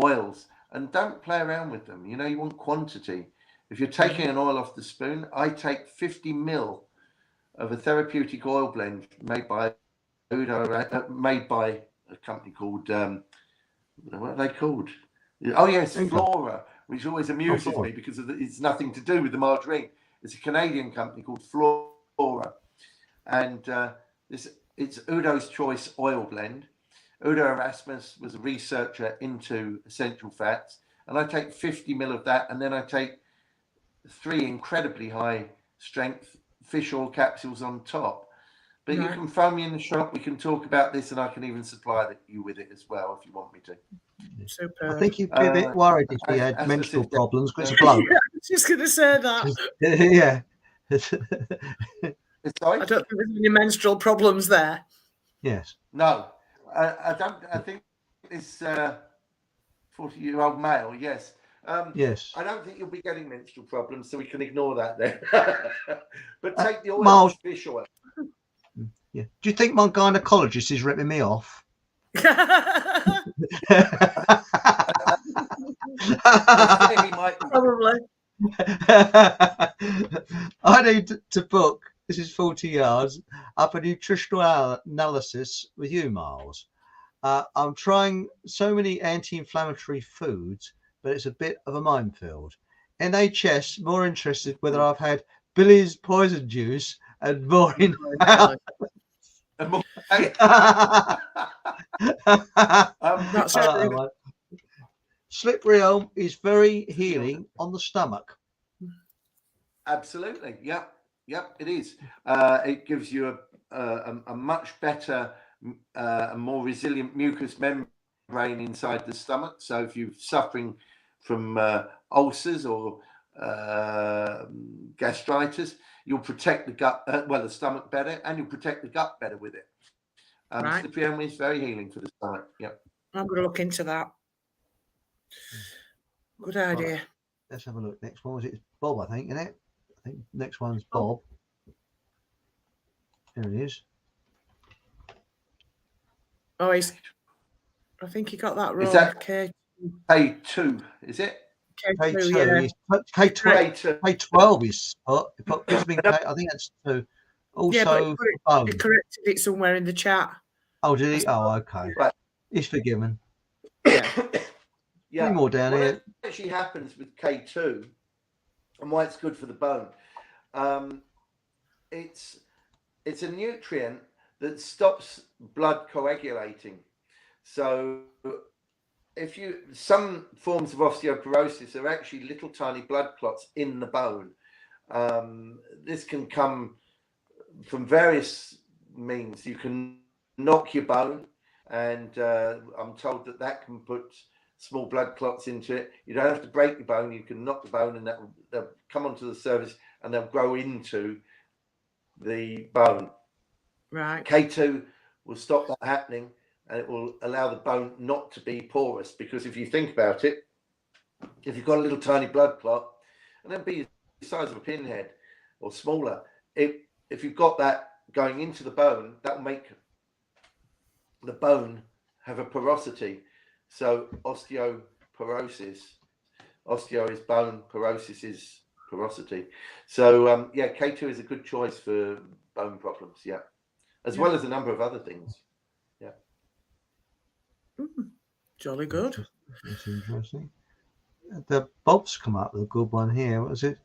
D: oils, and don't play around with them. You know, you want quantity. If you're taking an oil off the spoon, I take 50 ml of a therapeutic oil blend made by a company called what are they called? Oh yes, Flora, which always amuses me because it's nothing to do with the margarine. It's a Canadian company called Flora, and it's Udo's Choice oil blend. Udo Erasmus was a researcher into essential fats, and I take 50 ml of that, and then I take 3 incredibly high strength fish oil capsules on top. But you can phone me in the shop. We can talk about this, and I can even supply you with it as well if you want me to.
C: Super.
B: I think you'd be a bit worried if he had menstrual problems because it's a bloke.
C: I was just going to say that.
B: Yeah.
D: Sorry?
C: I don't think there's any menstrual problems there.
B: Yes.
D: No, I don't. I think this 40-year-old male. Yes.
B: Yes.
D: I don't think you'll be getting menstrual problems, so we can ignore that then. But take the oil,
B: Miles,
D: fish oil.
B: Yeah. Do you think my gynecologist is ripping me off?
D: He might be.
C: Probably.
B: I need to book, this is 40 yards, up a nutritional analysis with you, Miles. I'm trying so many anti-inflammatory foods, but it's a bit of a minefield. NHS more interested whether I've had Billy's poison juice and more in house. Slippery elm is very healing on the stomach.
D: Absolutely. Yep, it is. It gives you a much better, a more resilient mucous membrane inside the stomach. So if you're suffering from ulcers or gastritis, you'll protect the gut, the stomach better, and you'll protect the gut better with it. Slippery elm is very healing for the stomach. Yep.
C: I'm going to look into that. Good idea.
B: Right. Let's have a look. Next one was it Bob, I think, isn't it? I think next one's Bob. There it is.
C: Oh, I think he got that wrong.
D: Is that
C: K2,
D: is it?
B: K2,
C: yeah.
B: K12 is I think that's 2. Also,
C: yeah, but he corrected it somewhere in the chat.
B: Oh, did he? Oh, okay.
D: Right.
B: He's forgiven.
D: Yeah.
B: Any more down here?
D: What actually happens with K2 and why it's good for the bone? It's a nutrient that stops blood coagulating. So some forms of osteoporosis are actually little tiny blood clots in the bone. This can come from various means. You can knock your bone, and I'm told that can put small blood clots into it. You don't have to break your bone. You can knock the bone, and they'll come onto the surface, and they'll grow into the bone.
C: Right.
D: K2 will stop that happening, and it will allow the bone not to be porous. Because if you think about it, if you've got a little tiny blood clot, and then be the size of a pinhead or smaller, if you've got that going into the bone, that will make the bone have a porosity. So osteoporosis, osteo is bone, porosis is porosity. So yeah, K2 is a good choice for bone problems. Yeah, as well as a number of other things. Yeah.
C: Jolly good.
B: That's interesting. The Bob's come up with a good one here. What was it?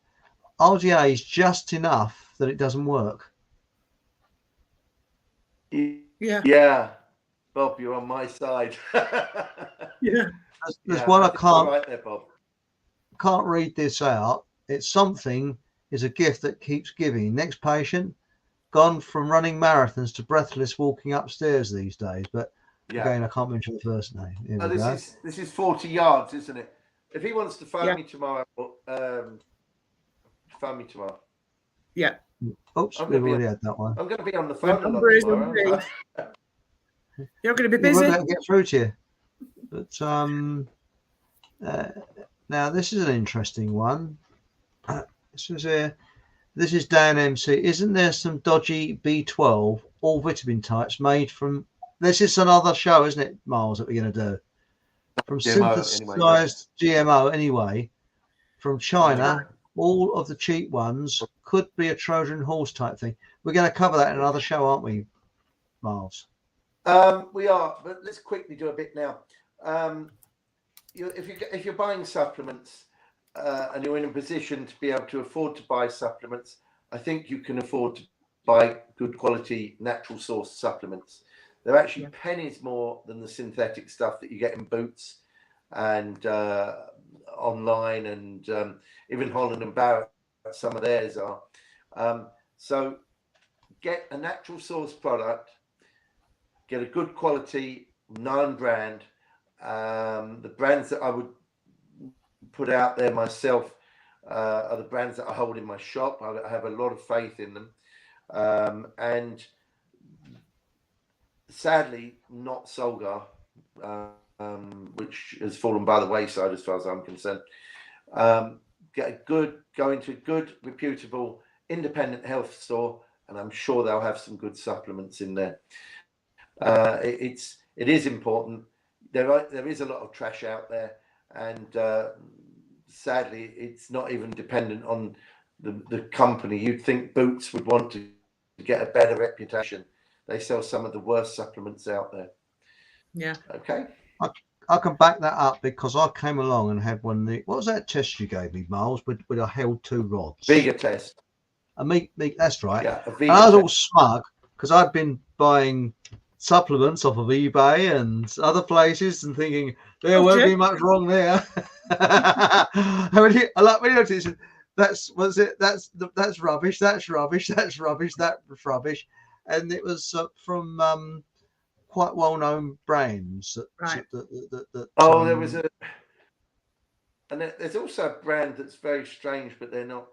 B: RGA is just enough that it doesn't work.
D: Yeah, Bob, you're on my side.
C: Yeah.
B: There's one I can't.
D: Right there, Bob.
B: Can't read this out. It's something is a gift that keeps giving. Next patient, gone from running marathons to breathless walking upstairs these days. But again, I can't mention the first name. Here we go.
D: This is 40 yards, isn't it? If he wants to phone me tomorrow, phone me tomorrow.
C: Yeah.
B: Oops, we've already had that one.
D: I'm going to be on the phone a lot tomorrow.
C: You're going to be
B: We
C: busy.
B: won't be able to get through to you. But now this is an interesting one. This is Dan MC. Isn't there some dodgy B12, all vitamin types made from? This is another show, isn't it, Miles, that we're going to do? From synthesized GMO anyway, from China. All of the cheap ones could be a Trojan horse type thing. We're going to cover that in another show, aren't we, Miles?
D: We are, but let's quickly do a bit now. If you're buying supplements and you're in a position to be able to afford to buy supplements, I think you can afford to buy good quality natural source supplements. They're actually pennies more than the synthetic stuff that you get in Boots and online, and even Holland and Barrett, some of theirs are. So get a natural source product, get a good quality known brand. The brands that I would put out there myself are the brands that I hold in my shop. I have a lot of faith in them. And sadly, not Solgar, which has fallen by the wayside as far as I'm concerned. Go into a good, reputable, independent health store, and I'm sure they'll have some good supplements in there. It is important. There is a lot of trash out there, and sadly, it's not even dependent on the company. You'd think Boots would want to get a better reputation. They sell some of the worst supplements out there.
C: Yeah.
D: Okay.
B: I can back that up because I came along and had one. What was that test you gave me, Miles? With I held 2 rods.
D: Vega test.
B: A meat. That's right.
D: Yeah.
B: And I was all smug because I'd been buying supplements off of eBay and other places and thinking there won't be much wrong there. When you looked at it, that's rubbish. That's rubbish. That's rubbish. That was rubbish. And it was from quite well-known brands.
D: There was there's also a brand that's very strange, but they're not.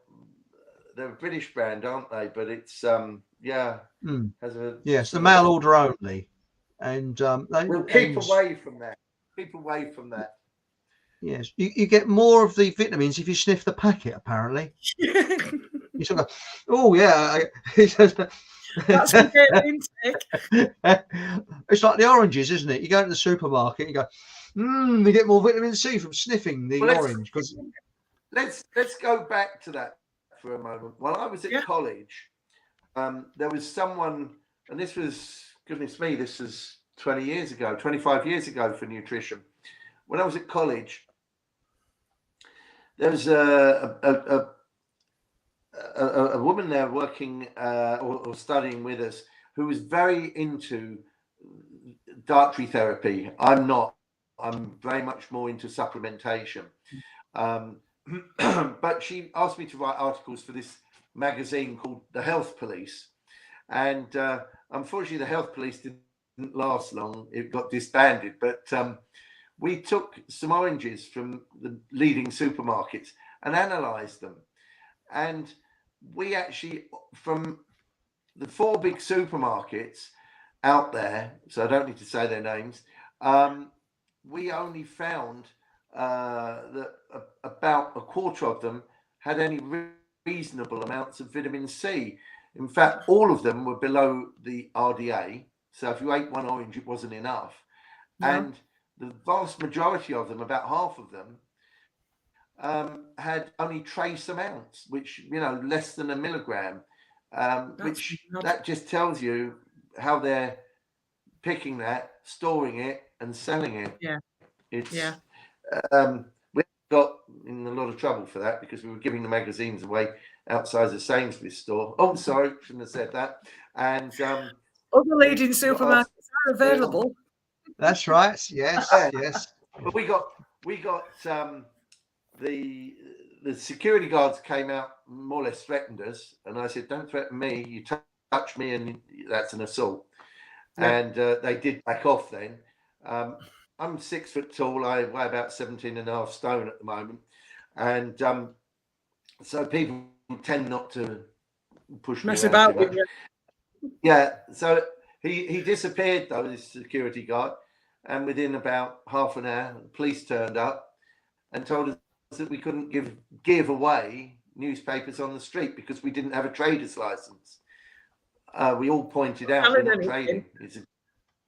D: They're a British brand, aren't they? But it's has a
B: it's the mail order only, and
D: we'll keep away from that. Keep away from that.
B: Yes, you get more of the vitamins if you sniff the packet. Apparently, you sort of go, oh yeah.
C: That's a good intake.
B: It's like the oranges, isn't it? You go to the supermarket, you go, you get more vitamin C from sniffing the orange. Because
D: let's go back to that for a moment. While I was at college, there was someone, and this was, goodness me, this was 20 years ago, 25 years ago for nutrition. When I was at college, there was a woman there working or studying with us who was very into dietary therapy. I'm not. I'm very much more into supplementation. But she asked me to write articles for this magazine called The Health Police. And unfortunately, The Health Police didn't last long. It got disbanded. But we took some oranges from the leading supermarkets and analysed them. And we actually, from the 4 big supermarkets, out there, so I don't need to say their names, we only found that about a quarter of them had any reasonable amounts of vitamin C. In fact, all of them were below the RDA. So if you ate one orange, it wasn't enough.
C: No.
D: And the vast majority of them, about half of them, had only trace amounts, which, less than a milligram, which that just tells you how they're picking that, storing it, and selling it.
C: Yeah.
D: It's,
C: Yeah.
D: We got in a lot of trouble for that because we were giving the magazines away outside the Sainsbury's store. Oh, sorry, shouldn't have said that. And
C: other leading supermarkets are available.
B: That's right. Yes, yes.
D: But we got the security guards came out, more or less threatened us, and I said, "Don't threaten me. You touch me, and that's an assault." Yeah. And they did back off then. I'm 6 foot tall. I weigh about 17.5 stone at the moment. And so people tend not to push
C: mess
D: me
C: about
D: with you. Yeah. So he disappeared, though, this security guard. And within about half an hour, the police turned up and told us that we couldn't give away newspapers on the street because we didn't have a trader's license. We all pointed out we're not trading.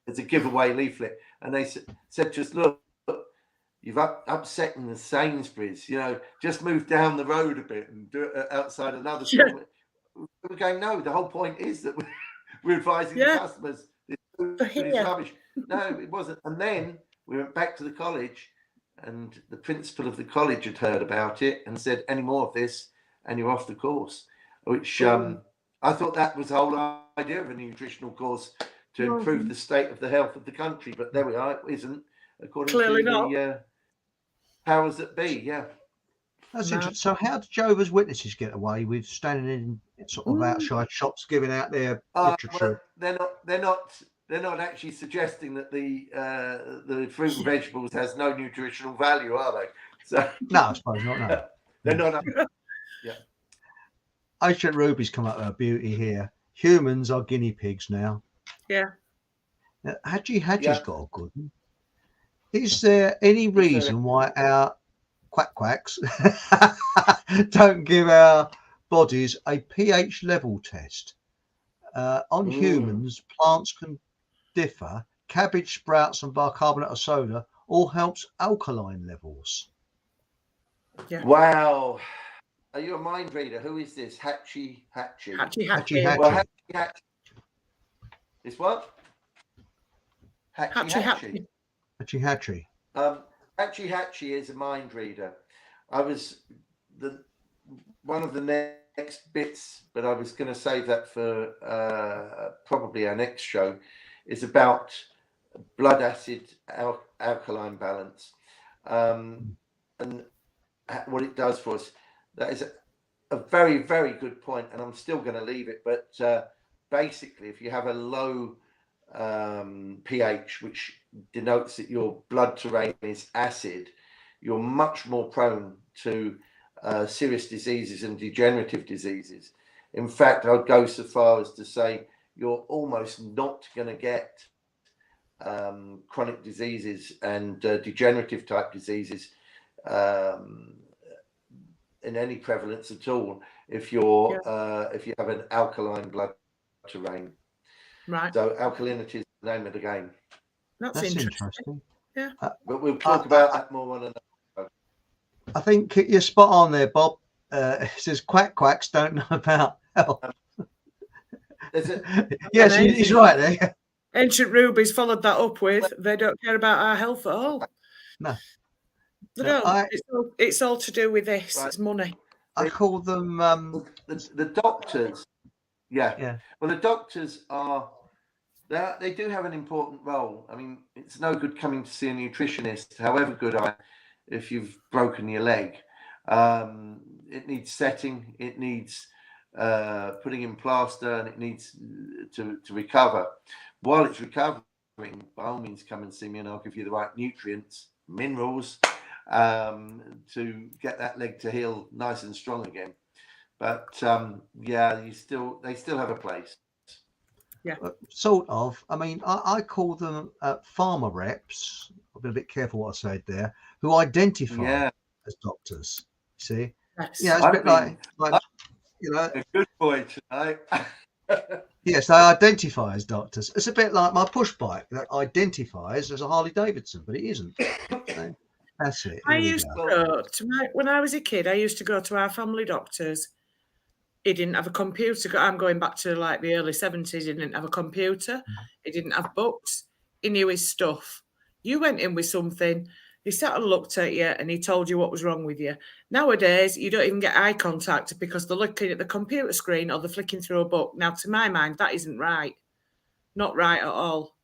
D: It's a giveaway leaflet. And they said, just look, you've upsetting the Sainsbury's, just move down the road a bit and do it outside another store. Yeah. We're going, no, the whole point is that we're advising the customers this food is rubbish. No, it wasn't. And then we went back to the college and the principal of the college had heard about it and said, any more of this and you're off the course, which I thought that was the whole idea of a nutritional course, to improve the state of the health of the country. But there we are, it isn't, according to the powers that be. Yeah.
B: That's interesting. So how do Jehovah's Witnesses get away with standing in sort of outside shops giving out their literature?
D: Well, they're not actually suggesting that the fruit and vegetables has no nutritional value, are they? So
B: no, I suppose not. No.
D: They're not. Yeah.
B: Ancient Ruby's come up with a beauty here. Humans are guinea pigs now.
C: Yeah.
B: Now, Hadji's got a good one. Is there any reason why our quacks don't give our bodies a pH level test? On humans, plants can differ. Cabbage, sprouts, and bicarbonate of soda all helps alkaline levels.
C: Yeah.
D: Wow. Are you a mind reader? Who is this? Hatchie. Well, Hatchie. It's what? Hatchie. Hatchie is a mind reader. I was one of the next bits, but I was going to save that for probably our next show, is about blood acid alkaline balance, and what it does for us. That is a very, very good point, and I'm still going to leave it. But basically, if you have a low pH, which denotes that your blood terrain is acid, you're much more prone to serious diseases and degenerative diseases. In fact, I'd go so far as to say you're almost not going to get chronic diseases and degenerative type diseases in any prevalence at all if you have an alkaline blood terrain.
C: Right.
D: So alkalinity is the name of the game.
C: That's interesting. Yeah.
D: But we'll talk about that more on another.
B: I think you're spot on there, Bob. It says quacks don't know about health. Yes, he's right there.
C: Ancient Ruby's followed that up with, they don't care about our health at all.
B: No.
C: They don't. It's all to do with this. Right. It's money.
B: I call them
D: the doctors. Yeah. Well, the doctors they do have an important role. I mean, it's no good coming to see a nutritionist, however good if you've broken your leg. It needs setting, it needs putting in plaster, and it needs to recover. While it's recovering, by all means, come and see me and I'll give you the right nutrients, minerals, to get that leg to heal nice and strong again. But they still have a place.
C: Yeah.
B: Sort of. I mean, I call them farmer reps. I've been a bit careful what I said there. Who identify
D: Yeah,
B: as doctors. See?
C: Yes.
B: Yeah, it's a
D: I've
B: bit
D: been
B: like you know.
D: a good boy tonight.
B: Yes, they identify as doctors. It's a bit like my push bike that identifies as a Harley Davidson, but it isn't. So, that's it.
C: I
B: Here we
C: used
B: go.
C: to go to when I was a kid, I used to go to our family doctors. He didn't have a computer. I'm going back to like the early 70s. He didn't have a computer. He didn't have books. He knew his stuff. You went in with something, he sat and looked at you and he told you what was wrong with you. Nowadays, you don't even get eye contact because they're looking at the computer screen or they're flicking through a book. Now, to my mind, that isn't right. Not right at all.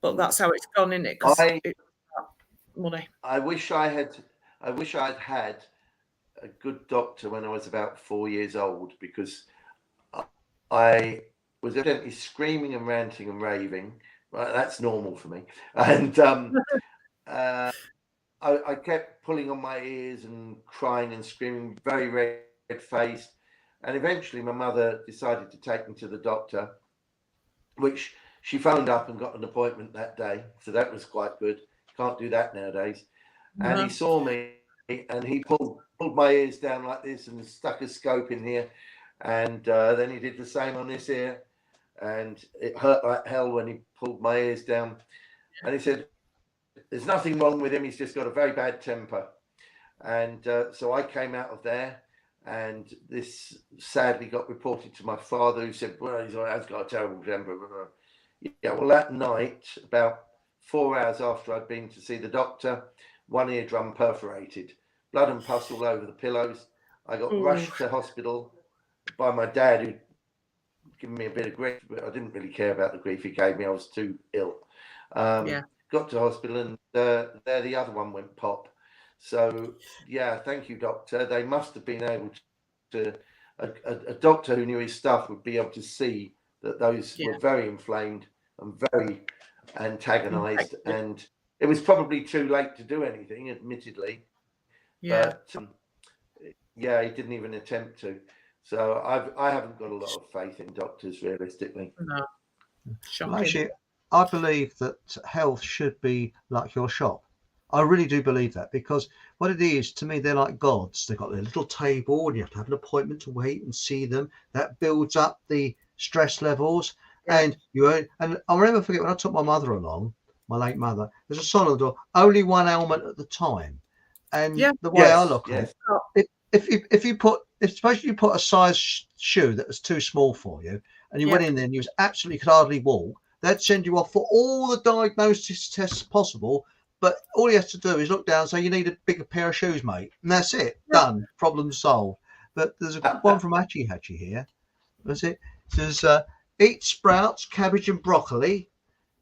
C: But that's how it's gone, isn't it? Because it's money.
D: I wish I'd had a good doctor when I was about 4 years old, because I was evidently screaming and ranting and raving. Right, that's normal for me. And I kept pulling on my ears and crying and screaming, very red-faced. And eventually my mother decided to take me to the doctor, which she phoned up and got an appointment that day. So that was quite good. Can't do that nowadays.
C: No.
D: And he saw me and he pulled my ears down like this and stuck a scope in here. And then he did the same on this ear. And it hurt like hell when he pulled my ears down. And he said, there's nothing wrong with him. He's just got a very bad temper. And so I came out of there. And this sadly got reported to my father, who said, well, he's got a terrible temper. Yeah, well, that night, about 4 hours after I'd been to see the doctor, one eardrum perforated, blood and pus all over the pillows. I got rushed to hospital by my dad, who'd given me a bit of grief, but I didn't really care about the grief he gave me. I was too ill. Got to hospital, and there the other one went pop. So, yeah, thank you, doctor. They must have been able to, a doctor who knew his stuff would be able to see that those were very inflamed and very antagonized. And it was probably too late to do anything, admittedly.
C: Yeah.
D: But, yeah, he didn't even attempt to. So I haven't got a lot of faith in doctors, realistically.
C: No. Shocking.
B: Well, actually, I believe that health should be like your shop. I really do believe that, because what it is, to me, they're like gods. They've got their little table and you have to have an appointment to wait and see them. That builds up the stress levels. And I remember forget when I took my mother along, my late mother, there's a sign on the door, only one ailment at the time. And the way I look at it, if suppose you put a size shoe that was too small for you, and you went in there and you absolutely could hardly walk, they'd send you off for all the diagnosis tests possible. But all he has to do is look down and say, you need a bigger pair of shoes, mate. And that's it. Done. Problem solved. But there's a good one from Hatchy here. That's it. It says, eat sprouts, cabbage and broccoli.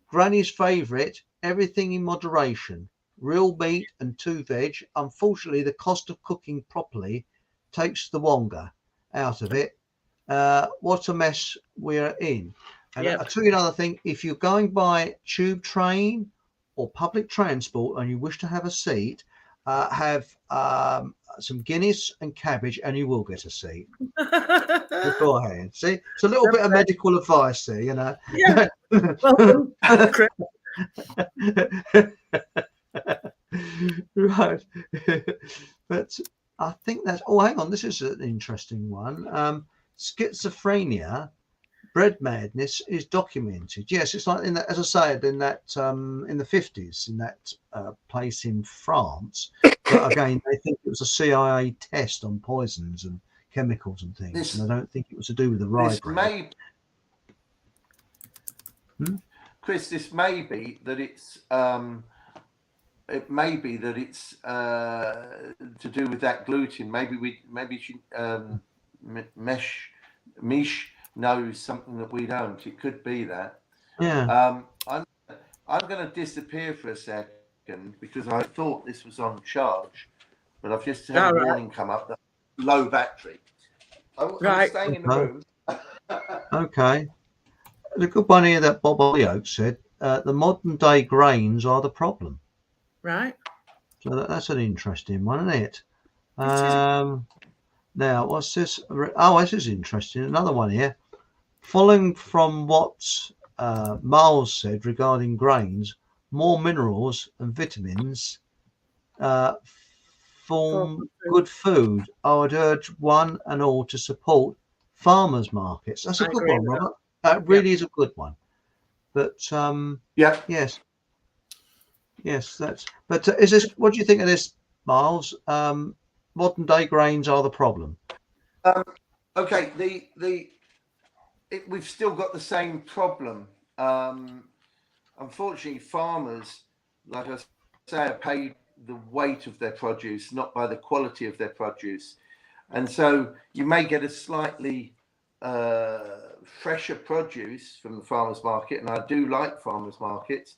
B: Granny's favourite. Everything in moderation. Real meat and 2 veg. Unfortunately, the cost of cooking properly takes the wonga out of it. What a mess we're in. And I'll tell you another thing. If you're going by tube train or public transport and you wish to have a seat, have some Guinness and cabbage and you will get a seat beforehand. See, it's a little bit of medical advice there, you know.
C: Yeah. Welcome, Chris.
B: Right. But I think that's, hang on, this is an interesting one. Schizophrenia, bread madness is documented. Yes, it's like in that, as I said, in that in the 50s, in that place in France. But again, they think it was a CIA test on poisons and chemicals and things, and I don't think it was to do with the rye bread.
D: Chris, this may be that it's it may be that it's to do with that gluten. Maybe she Mish knows something that we don't. It could be that.
B: Yeah.
D: I'm going to disappear for a second because I thought this was on charge, but I've just had a warning come up that low battery. I'm staying in the room.
B: Okay. The good one here that Bob Oak said, the modern day grains are the problem.
C: Right.
B: So that's an interesting one, isn't it? Now, what's this? Oh, this is interesting. Another one here following from what Miles said regarding grains, more minerals and vitamins form good food. I would urge one and all to support farmers markets. That's a
C: I
B: good
C: agree
B: one,
C: with
B: Robert. That really is a good one. But
D: Yeah.
B: yes, that's. But is this? What do you think of this, Miles? Modern day grains are the problem.
D: Okay. We've still got the same problem. Unfortunately, farmers, like I say, are paid the weight of their produce, not by the quality of their produce. And so you may get a slightly fresher produce from the farmers market, and I do like farmers markets,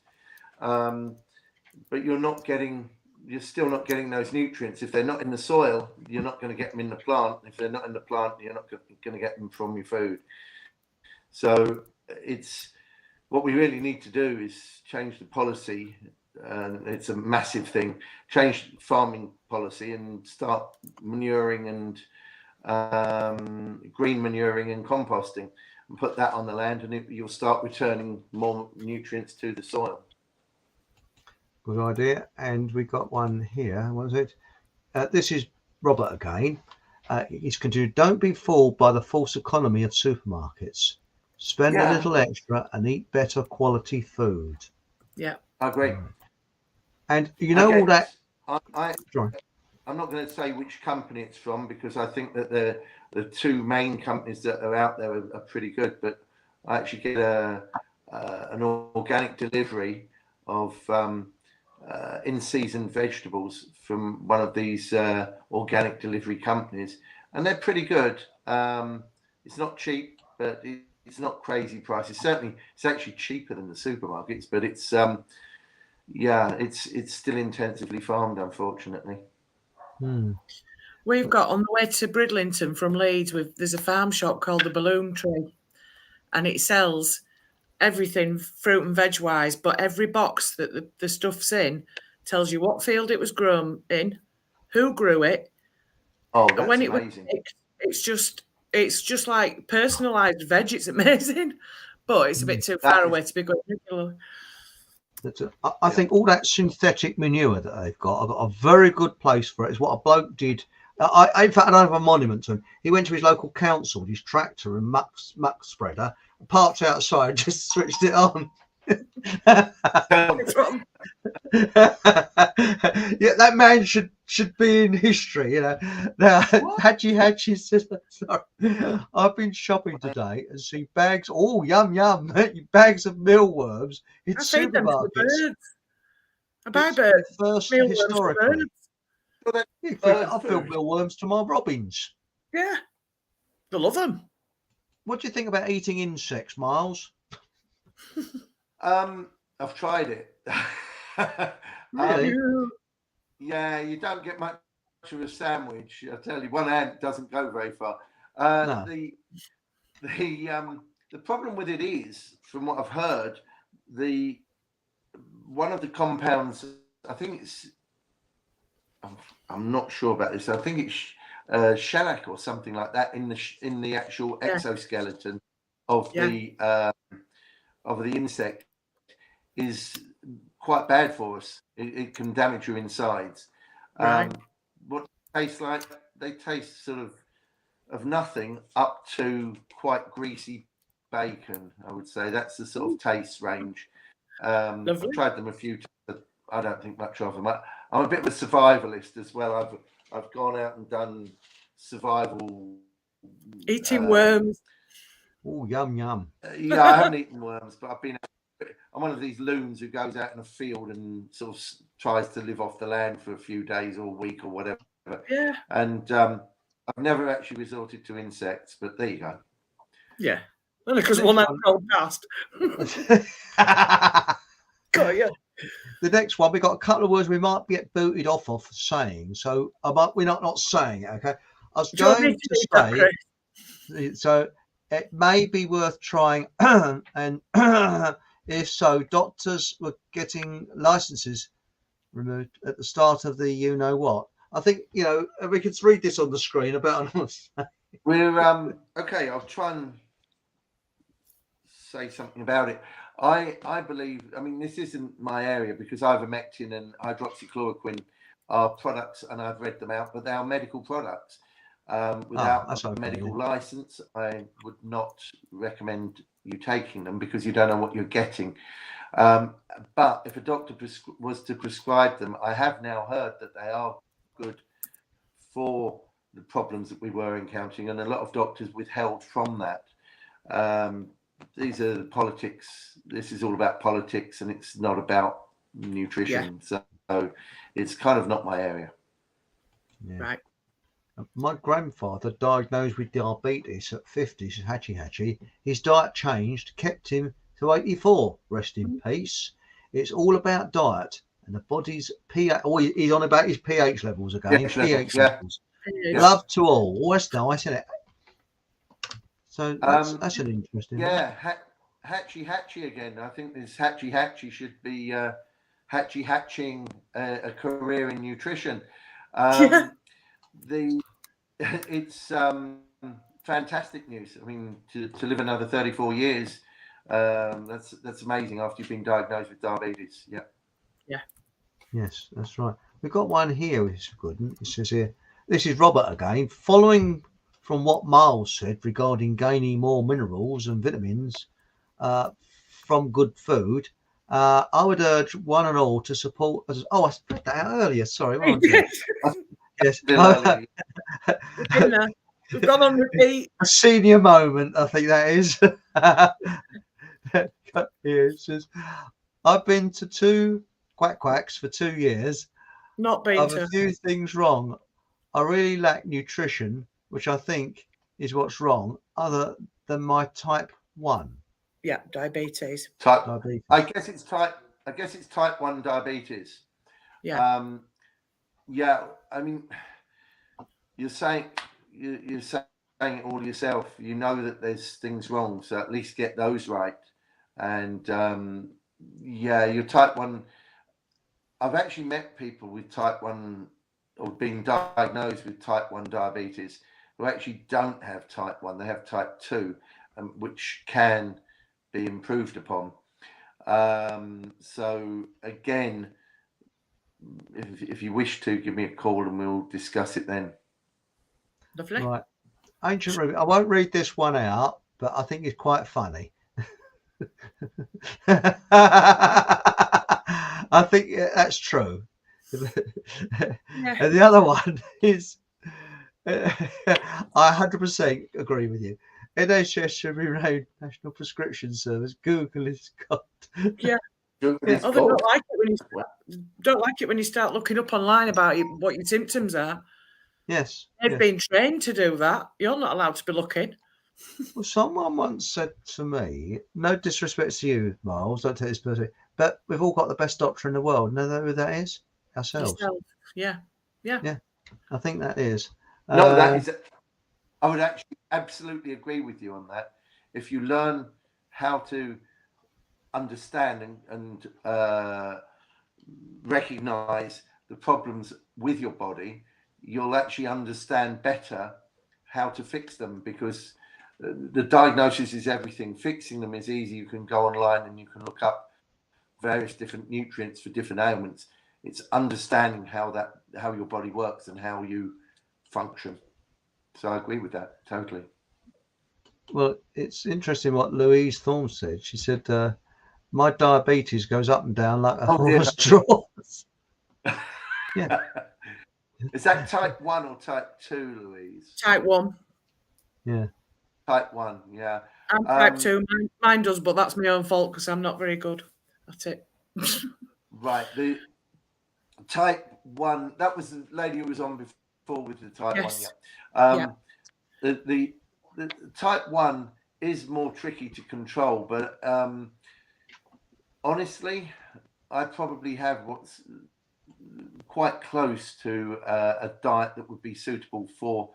D: but you're still not getting those nutrients. If they're not in the soil, you're not going to get them in the plant. If they're not in the plant, you're not going to get them from your food. So what we really need to do is change the policy, and it's a massive thing. Change farming policy and start manuring and green manuring and composting, and put that on the land, and you'll start returning more nutrients to the soil.
B: Good idea. And we got one here. What was it? This is Robert again. He's continued. Don't be fooled by the false economy of supermarkets. Spend a little extra and eat better quality food.
C: Yeah,
D: I agree.
B: And you know all that.
D: I'm not going to say which company it's from, because I think that the two main companies that are out there are pretty good. But I actually get an organic delivery of in-season vegetables from one of these organic delivery companies, and they're pretty good. It's not cheap, but it's not crazy prices. Certainly, it's actually cheaper than the supermarkets, but it's still intensively farmed, unfortunately.
C: We've got on the way to Bridlington from Leeds. There's a farm shop called the Balloon Tree, and it sells everything fruit and veg wise, but every box that the stuff's in tells you what field it was grown in, who grew it.
D: Oh, that's
C: when
D: amazing.
C: It's just like personalised veg. It's amazing, but it's a bit too far away to be going regular.
B: I think all that synthetic manure that they've got, I've got a very good place for it. It's what a bloke did. In fact, I have a monument to him. He went to his local council with his tractor and muck spreader, parked outside, just switched it on. Yeah, that man should be in history, you know. Now, Haji says, sorry, I've been shopping today and seen bags, yum, bags of mealworms in supermarkets.
C: I buy birds.
B: First historically. I feel mealworms to my robins.
C: Yeah, they love them.
B: What do you think about eating insects, Miles?
D: I've tried it.
B: Really?
D: Yeah, you don't get much of a sandwich. I tell you, one ant doesn't go very far.
B: No.
D: The problem with it is, from what I've heard, one of the compounds, I think it's, I'm not sure about this. I think it's shellac or something like that in the actual exoskeleton of the insect is quite bad for us. It can damage your insides.
C: Right.
D: What they taste like? They taste sort of nothing up to quite greasy bacon, I would say. That's the sort of taste range. I've tried them a few times, but I don't think much of them. I'm a bit of a survivalist as well. I've gone out and done survival
C: eating worms.
B: Oh, yum.
D: Yeah, I haven't eaten worms, but I'm one of these loons who goes out in a field and sort of tries to live off the land for a few days or a week or whatever.
C: Yeah.
D: And I've never actually resorted to insects, but there you go.
C: Yeah. Only because one had rolled past. Got you.
B: The next one, we got a couple of words we might get booted off for saying. So we're not saying it, okay? I was going to say, so it may be worth trying, and if so, doctors were getting licenses removed at the start of the you-know-what. I think, we can read this on the screen about.
D: We're okay. I'll try and say something about it. I believe, I mean, this isn't my area because ivermectin and hydroxychloroquine are products, and I've read them out, but they are medical products. Without
B: that's
D: a
B: okay,
D: medical
B: yeah.
D: license, I would not recommend you taking them because you don't know what you're getting. But if a doctor was to prescribe them, I have now heard that they are good for the problems that we were encountering, and a lot of doctors withheld from that. These are the politics. This is all about politics, and it's not about nutrition. So it's kind of not my area.
B: Yeah.
C: Right.
B: My grandfather, diagnosed with diabetes at 50, Hachi. His diet changed, kept him to 84. Rest in peace. It's all about diet and the body's pH. Oh, he's on about his pH levels again. pH levels.
D: Yeah.
B: Love to all. Oh, that's nice, isn't it? So that's an interesting one.
D: Yeah, Hachi again. I think this Hachi should be hatching a career in nutrition. It's fantastic news. I mean, to live another 34 years, that's amazing after you've been diagnosed with diabetes. Yeah.
B: Yes, that's right. We've got one here which is good. It says here, this is Robert again. Following from what Miles said regarding gaining more minerals and vitamins from good food, I would urge one and all to support. Oh, I read that out earlier. Sorry. Yes.
C: We've gone on repeat.
B: A senior moment, I think that is. Here it says, I've been to 2 quacks for 2 years.
C: Not been
B: I've
C: to.
B: a few things wrong. I really lack nutrition, which I think is what's wrong, other than my type 1.
C: Yeah, diabetes.
B: Diabetes.
D: I guess it's type 1 diabetes.
C: Yeah.
D: Yeah. I mean, you're saying it all yourself. You know that there's things wrong, so at least get those right. And you're type 1. I've actually met people with type 1 or being diagnosed with type 1 diabetes who actually don't have type 1. They have type 2, which can be improved upon. So again, if you wish to, give me a call and we'll discuss it then.
C: Lovely.
B: Right. Ancient Ruby. I won't read this one out, but I think it's quite funny. I think that's true. And the other one is, I 100% agree with you. NHS should be named National Prescription Service. Google is God.
C: Yeah.
D: Google is
C: They
D: God.
C: don't like it when you start looking up online about what your symptoms are.
B: Yes.
C: They've been trained to do that. You're not allowed to be looking.
B: Well, someone once said to me, no disrespect to you, Miles, don't take this personally, but we've all got the best doctor in the world. Know who that is? Ourselves.
C: Yourself. Yeah.
B: I think that is.
D: No, that is. I would actually absolutely agree with you on that. If you learn how to understand and recognize the problems with your body, you'll actually understand better how to fix them, because the diagnosis is everything. Fixing them is easy. You can go online and you can look up various different nutrients for different ailments. It's understanding how your body works and how you function. So I agree with that totally.
B: Well, it's interesting what Louise Thorne said. She said, my diabetes goes up and down like a horse draws. Yeah.
D: Is that type 1 or type 2, Louise?
C: Type 1.
B: Yeah.
D: Type 1, yeah.
C: I'm type 2. Mine does, but that's my own fault because I'm not very good at it.
D: Right. The type 1, that was the lady who was on before with the type 1. Yeah. The type 1 is more tricky to control, but honestly, I probably have what's quite close to a diet that would be suitable for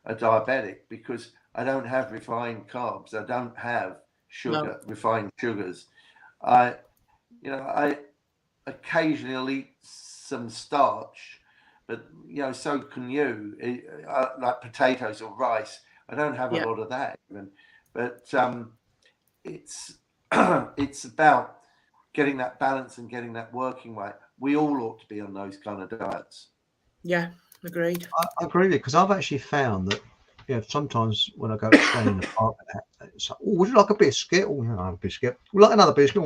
D: a diabetic, because I don't have refined carbs. I don't have refined sugars. I occasionally will eat some starch, but so can you. Like potatoes or rice. I don't have a lot of that even, but it's about getting that balance and getting that working right. We all ought to be on those kind of diets.
C: Yeah, agreed.
B: I agree with you, because I've actually found that, sometimes when I go to stay in the park, it's like, would you like a biscuit? Oh, yeah, I have a biscuit. Would you like another biscuit?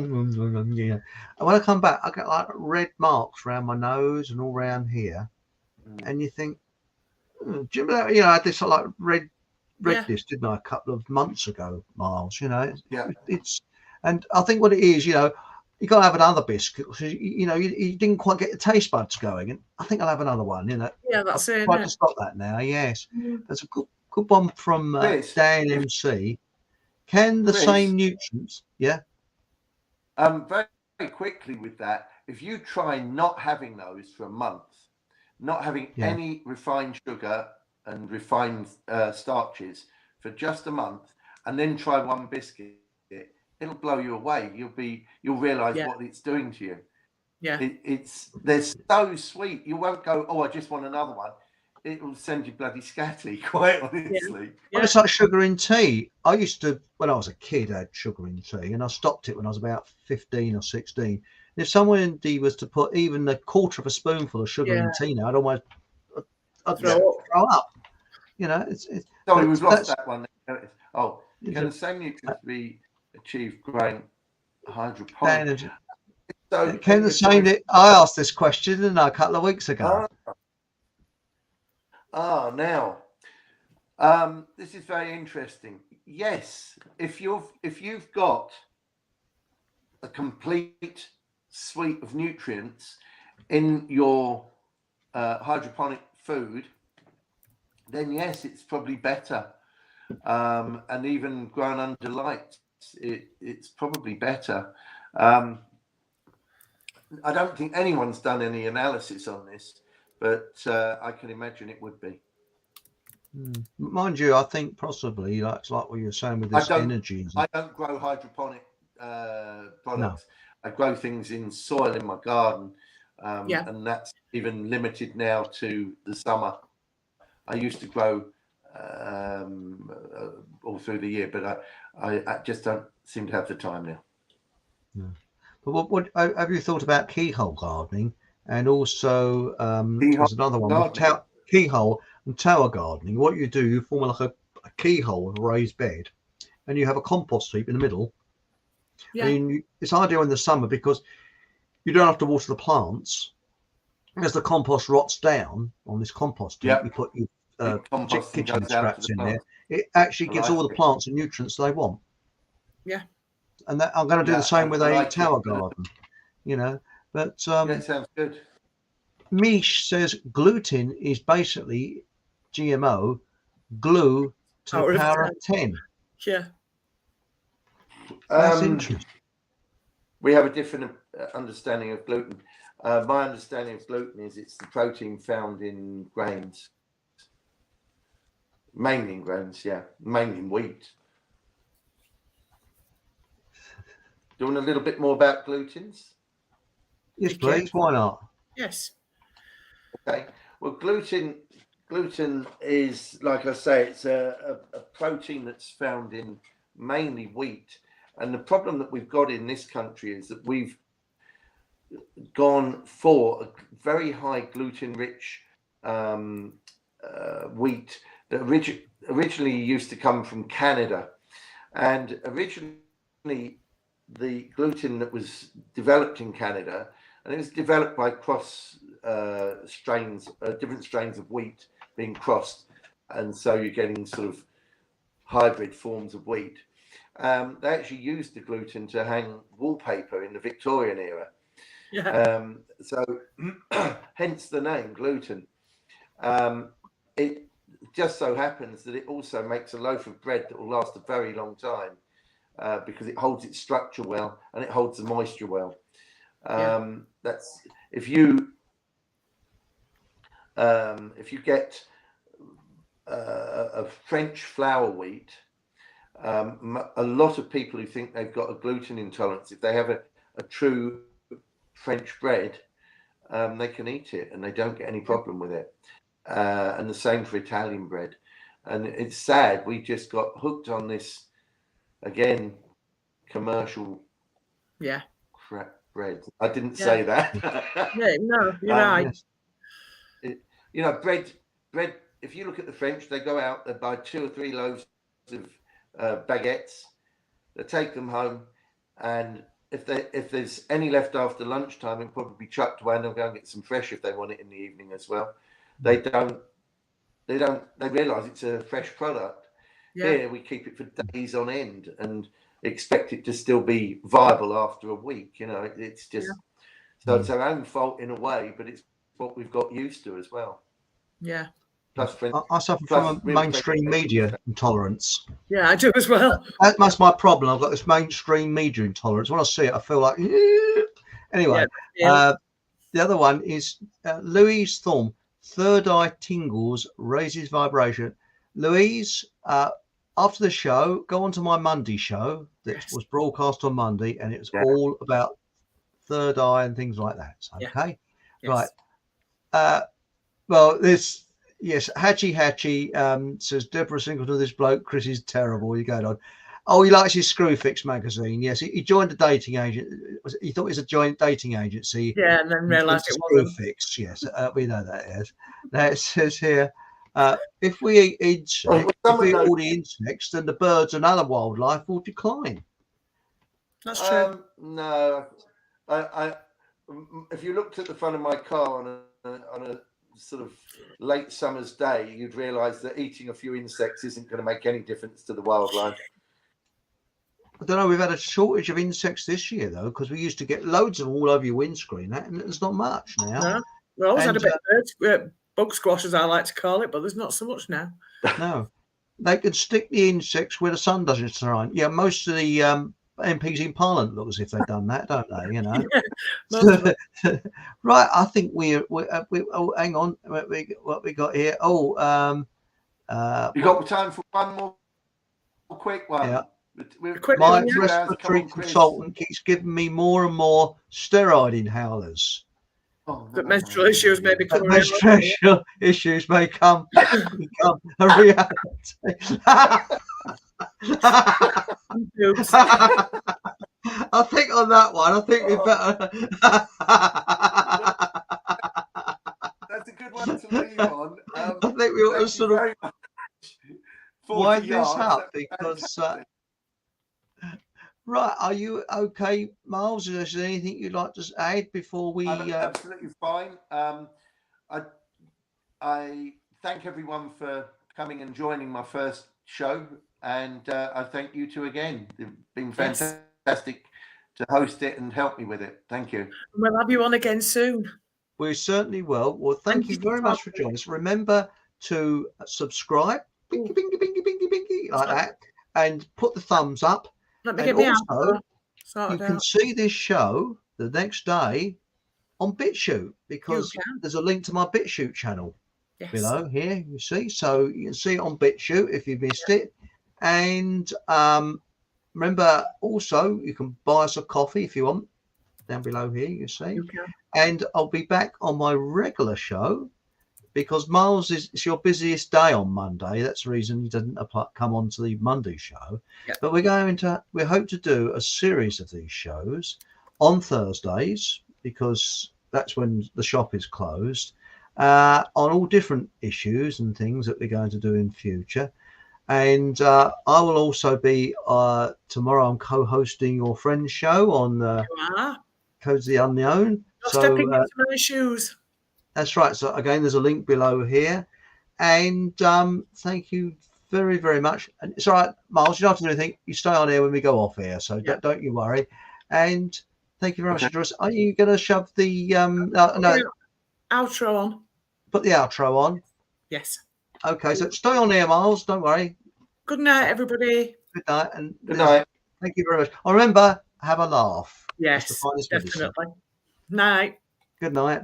B: Yeah. And when I come back, I get like red marks around my nose and all around here. And you think, do you remember, I had this like redness, didn't I, a couple of months ago, Miles? It's, and I think what it is, you got to have another biscuit, because you didn't quite get the taste buds going, and I think I'll have another one.
C: Yeah, that's it.
B: I've tried to stop that now. Yes, there's a good one from Dan MC. Can the same nutrients? Yeah.
D: Very, very quickly with that, if you try not having those for a month, not having any refined sugar and refined starches for just a month, and then try one biscuit, it'll blow you away. You'll realize what it's doing to you.
C: Yeah.
D: They're so sweet. You won't go, oh, I just want another one. It will send you bloody scatty, quite honestly.
B: Well, it's like sugar in tea. I used to, when I was a kid, I had sugar in tea, and I stopped it when I was about 15 or 16. If somebody was to put even a quarter of a spoonful of sugar in tea now, I'd throw up.
D: Sorry, we've lost that one. Oh, can the same nutrients be achieved growing hydroponic?
B: So can the same? I asked this question, didn't I, a couple of weeks ago?
D: Now, this is very interesting. Yes, if you've got a complete suite of nutrients in your hydroponic food, then yes, it's probably better. And even grown under light, it's probably better. I don't think anyone's done any analysis on this, but I can imagine it would be.
B: Mind you, I think possibly that's like what you're saying with this energy.
D: I don't grow hydroponic products. No. I grow things in soil in my garden, and that's even limited now to the summer. I used to grow all through the year, but I just don't seem to have the time now.
B: No. But what have you thought about keyhole gardening, and also there's another one, keyhole and tower gardening? What you do, you form like a keyhole with a raised bed, and you have a compost heap in the middle. And it's ideal in the summer because you don't have to water the plants. As the compost rots down on this compost heap, you put your kitchen scraps in there. It actually gives all the plants the nutrients they want. Yeah. And that, I'm going to do the same with a tower garden, But
D: that sounds good.
B: Mish says gluten is basically GMO glue to the power of 10.
C: Yeah.
B: That's interesting.
D: We have a different understanding of gluten. My understanding of gluten is it's the protein found in grains. Mainly in grains, mainly in wheat. Do you want a little bit more about glutens?
B: Yes, please. Why not?
C: Yes.
D: Okay. Well, gluten is, like I say, it's a protein that's found in mainly wheat. And the problem that we've got in this country is that we've gone for a very high gluten-rich wheat that originally used to come from Canada. And originally, the gluten that was developed in Canada, and it was developed by cross strains, different strains of wheat being crossed, and so you're getting sort of hybrid forms of wheat. They actually used the gluten to hang wallpaper in the Victorian era. So hence the name gluten. It just so happens that it also makes a loaf of bread that will last a very long time. Because it holds its structure well and it holds the moisture well. That's if you get a French flour wheat, a lot of people who think they've got a gluten intolerance, if they have a true French bread, they can eat it and they don't get any problem with it. And the same for Italian bread. And it's sad, we just got hooked on this again commercial crap bread. I didn't say that.
C: No, you're right.
D: Bread. If you look at the French, they go out, they buy 2 or 3 loaves of baguettes, they take them home, and if there's any left after lunchtime, it'll probably be chucked away, and they'll go and get some fresh if they want it in the evening as well. They realise it's a fresh product. Here we keep it for days on end and expect it to still be viable after a week. It's just so it's our own fault in a way, but it's what we've got used to as well.
C: Yeah.
B: Plus, I suffer from a mainstream media intolerance.
C: Yeah, I do as well.
B: That's my problem. I've got this mainstream media intolerance. When I see it, I feel like. Anyway, the other one is Louise Thorne. Third eye tingles, raises vibration. Louise, after the show, go on to my Monday show that was broadcast on Monday, and it was all about third eye and things like that. Okay, right. Well, this. Yes, Hatchy says Deborah Singleton, this bloke Chris is terrible. You going on? Oh, he likes his Screwfix magazine. Yes, he joined a dating agent. He thought it was a joint dating agency.
C: Yeah, and then realised it wasn't.
B: Screwfix. Yes, we know that. Yes. Now it says here, if we eat insects, if we eat all the insects, then the birds and other wildlife will decline.
C: That's true.
D: No, I if you looked at the front of my car on a sort of late summer's day, you'd realise that eating a few insects isn't going to make any difference to the wildlife.
B: I don't know. We've had a shortage of insects this year, though, because we used to get loads of them all over your windscreen, and there's not much now.
C: No, we always had a bit of bug squash, as I like to call it, but there's not so much now. No,
B: they can stick the insects where the sun doesn't shine. Yeah, most of the MPs in Parliament look as if they've done that, don't they? Right, I think we oh, hang on, what we got here? Oh,
D: you got time for one more quick one?
B: Yeah. My respiratory consultant keeps giving me more and more steroid inhalers.
C: But menstrual issues may become
B: menstrual issues may become a reality. I think on that one, I think we better.
D: That's a good one to leave on.
B: I think we ought to sort of wind this up because. Right, are you okay, Miles? Is there anything you'd like to add before we?
D: I'm absolutely fine. I thank everyone for coming and joining my first show, and I thank you two again. It's been fantastic to host it and help me with it. Thank you.
C: We'll have you on again soon.
B: We certainly will. Well, thank you very much for joining us. Remember to subscribe, bingy, bingy, bingy, bingy, bingy, like that, and put the thumbs up.
C: And also,
B: you can see this show the next day on BitChute because there's a link to my BitChute channel below here. You see, so you can see it on BitChute if you missed it. And remember, also you can buy us a coffee if you want down below here. You see, and I'll be back on my regular show. Because Miles it's your busiest day on Monday. That's the reason he doesn't come on to the Monday show. But we hope to do a series of these shows on Thursdays because that's when the shop is closed, on all different issues and things that we're going to do in future. And I will also be tomorrow. I'm co-hosting your friend's show on Codes of the Unknown.
C: Stepping into my shoes.
B: That's right. So again, there's a link below here, and thank you very, very much. And it's all right, Miles. You don't have to do anything. You stay on here when we go off here, so don't you worry. And thank you very much, Joyce. Are you going to shove the
C: outro on?
B: Put the outro on.
C: Yes.
B: Okay. So stay on here, Miles. Don't worry.
C: Good night, everybody.
B: Good night, and
D: good night.
B: Thank you very much. Remember, have a laugh.
C: Yes, definitely. Night.
B: Good night.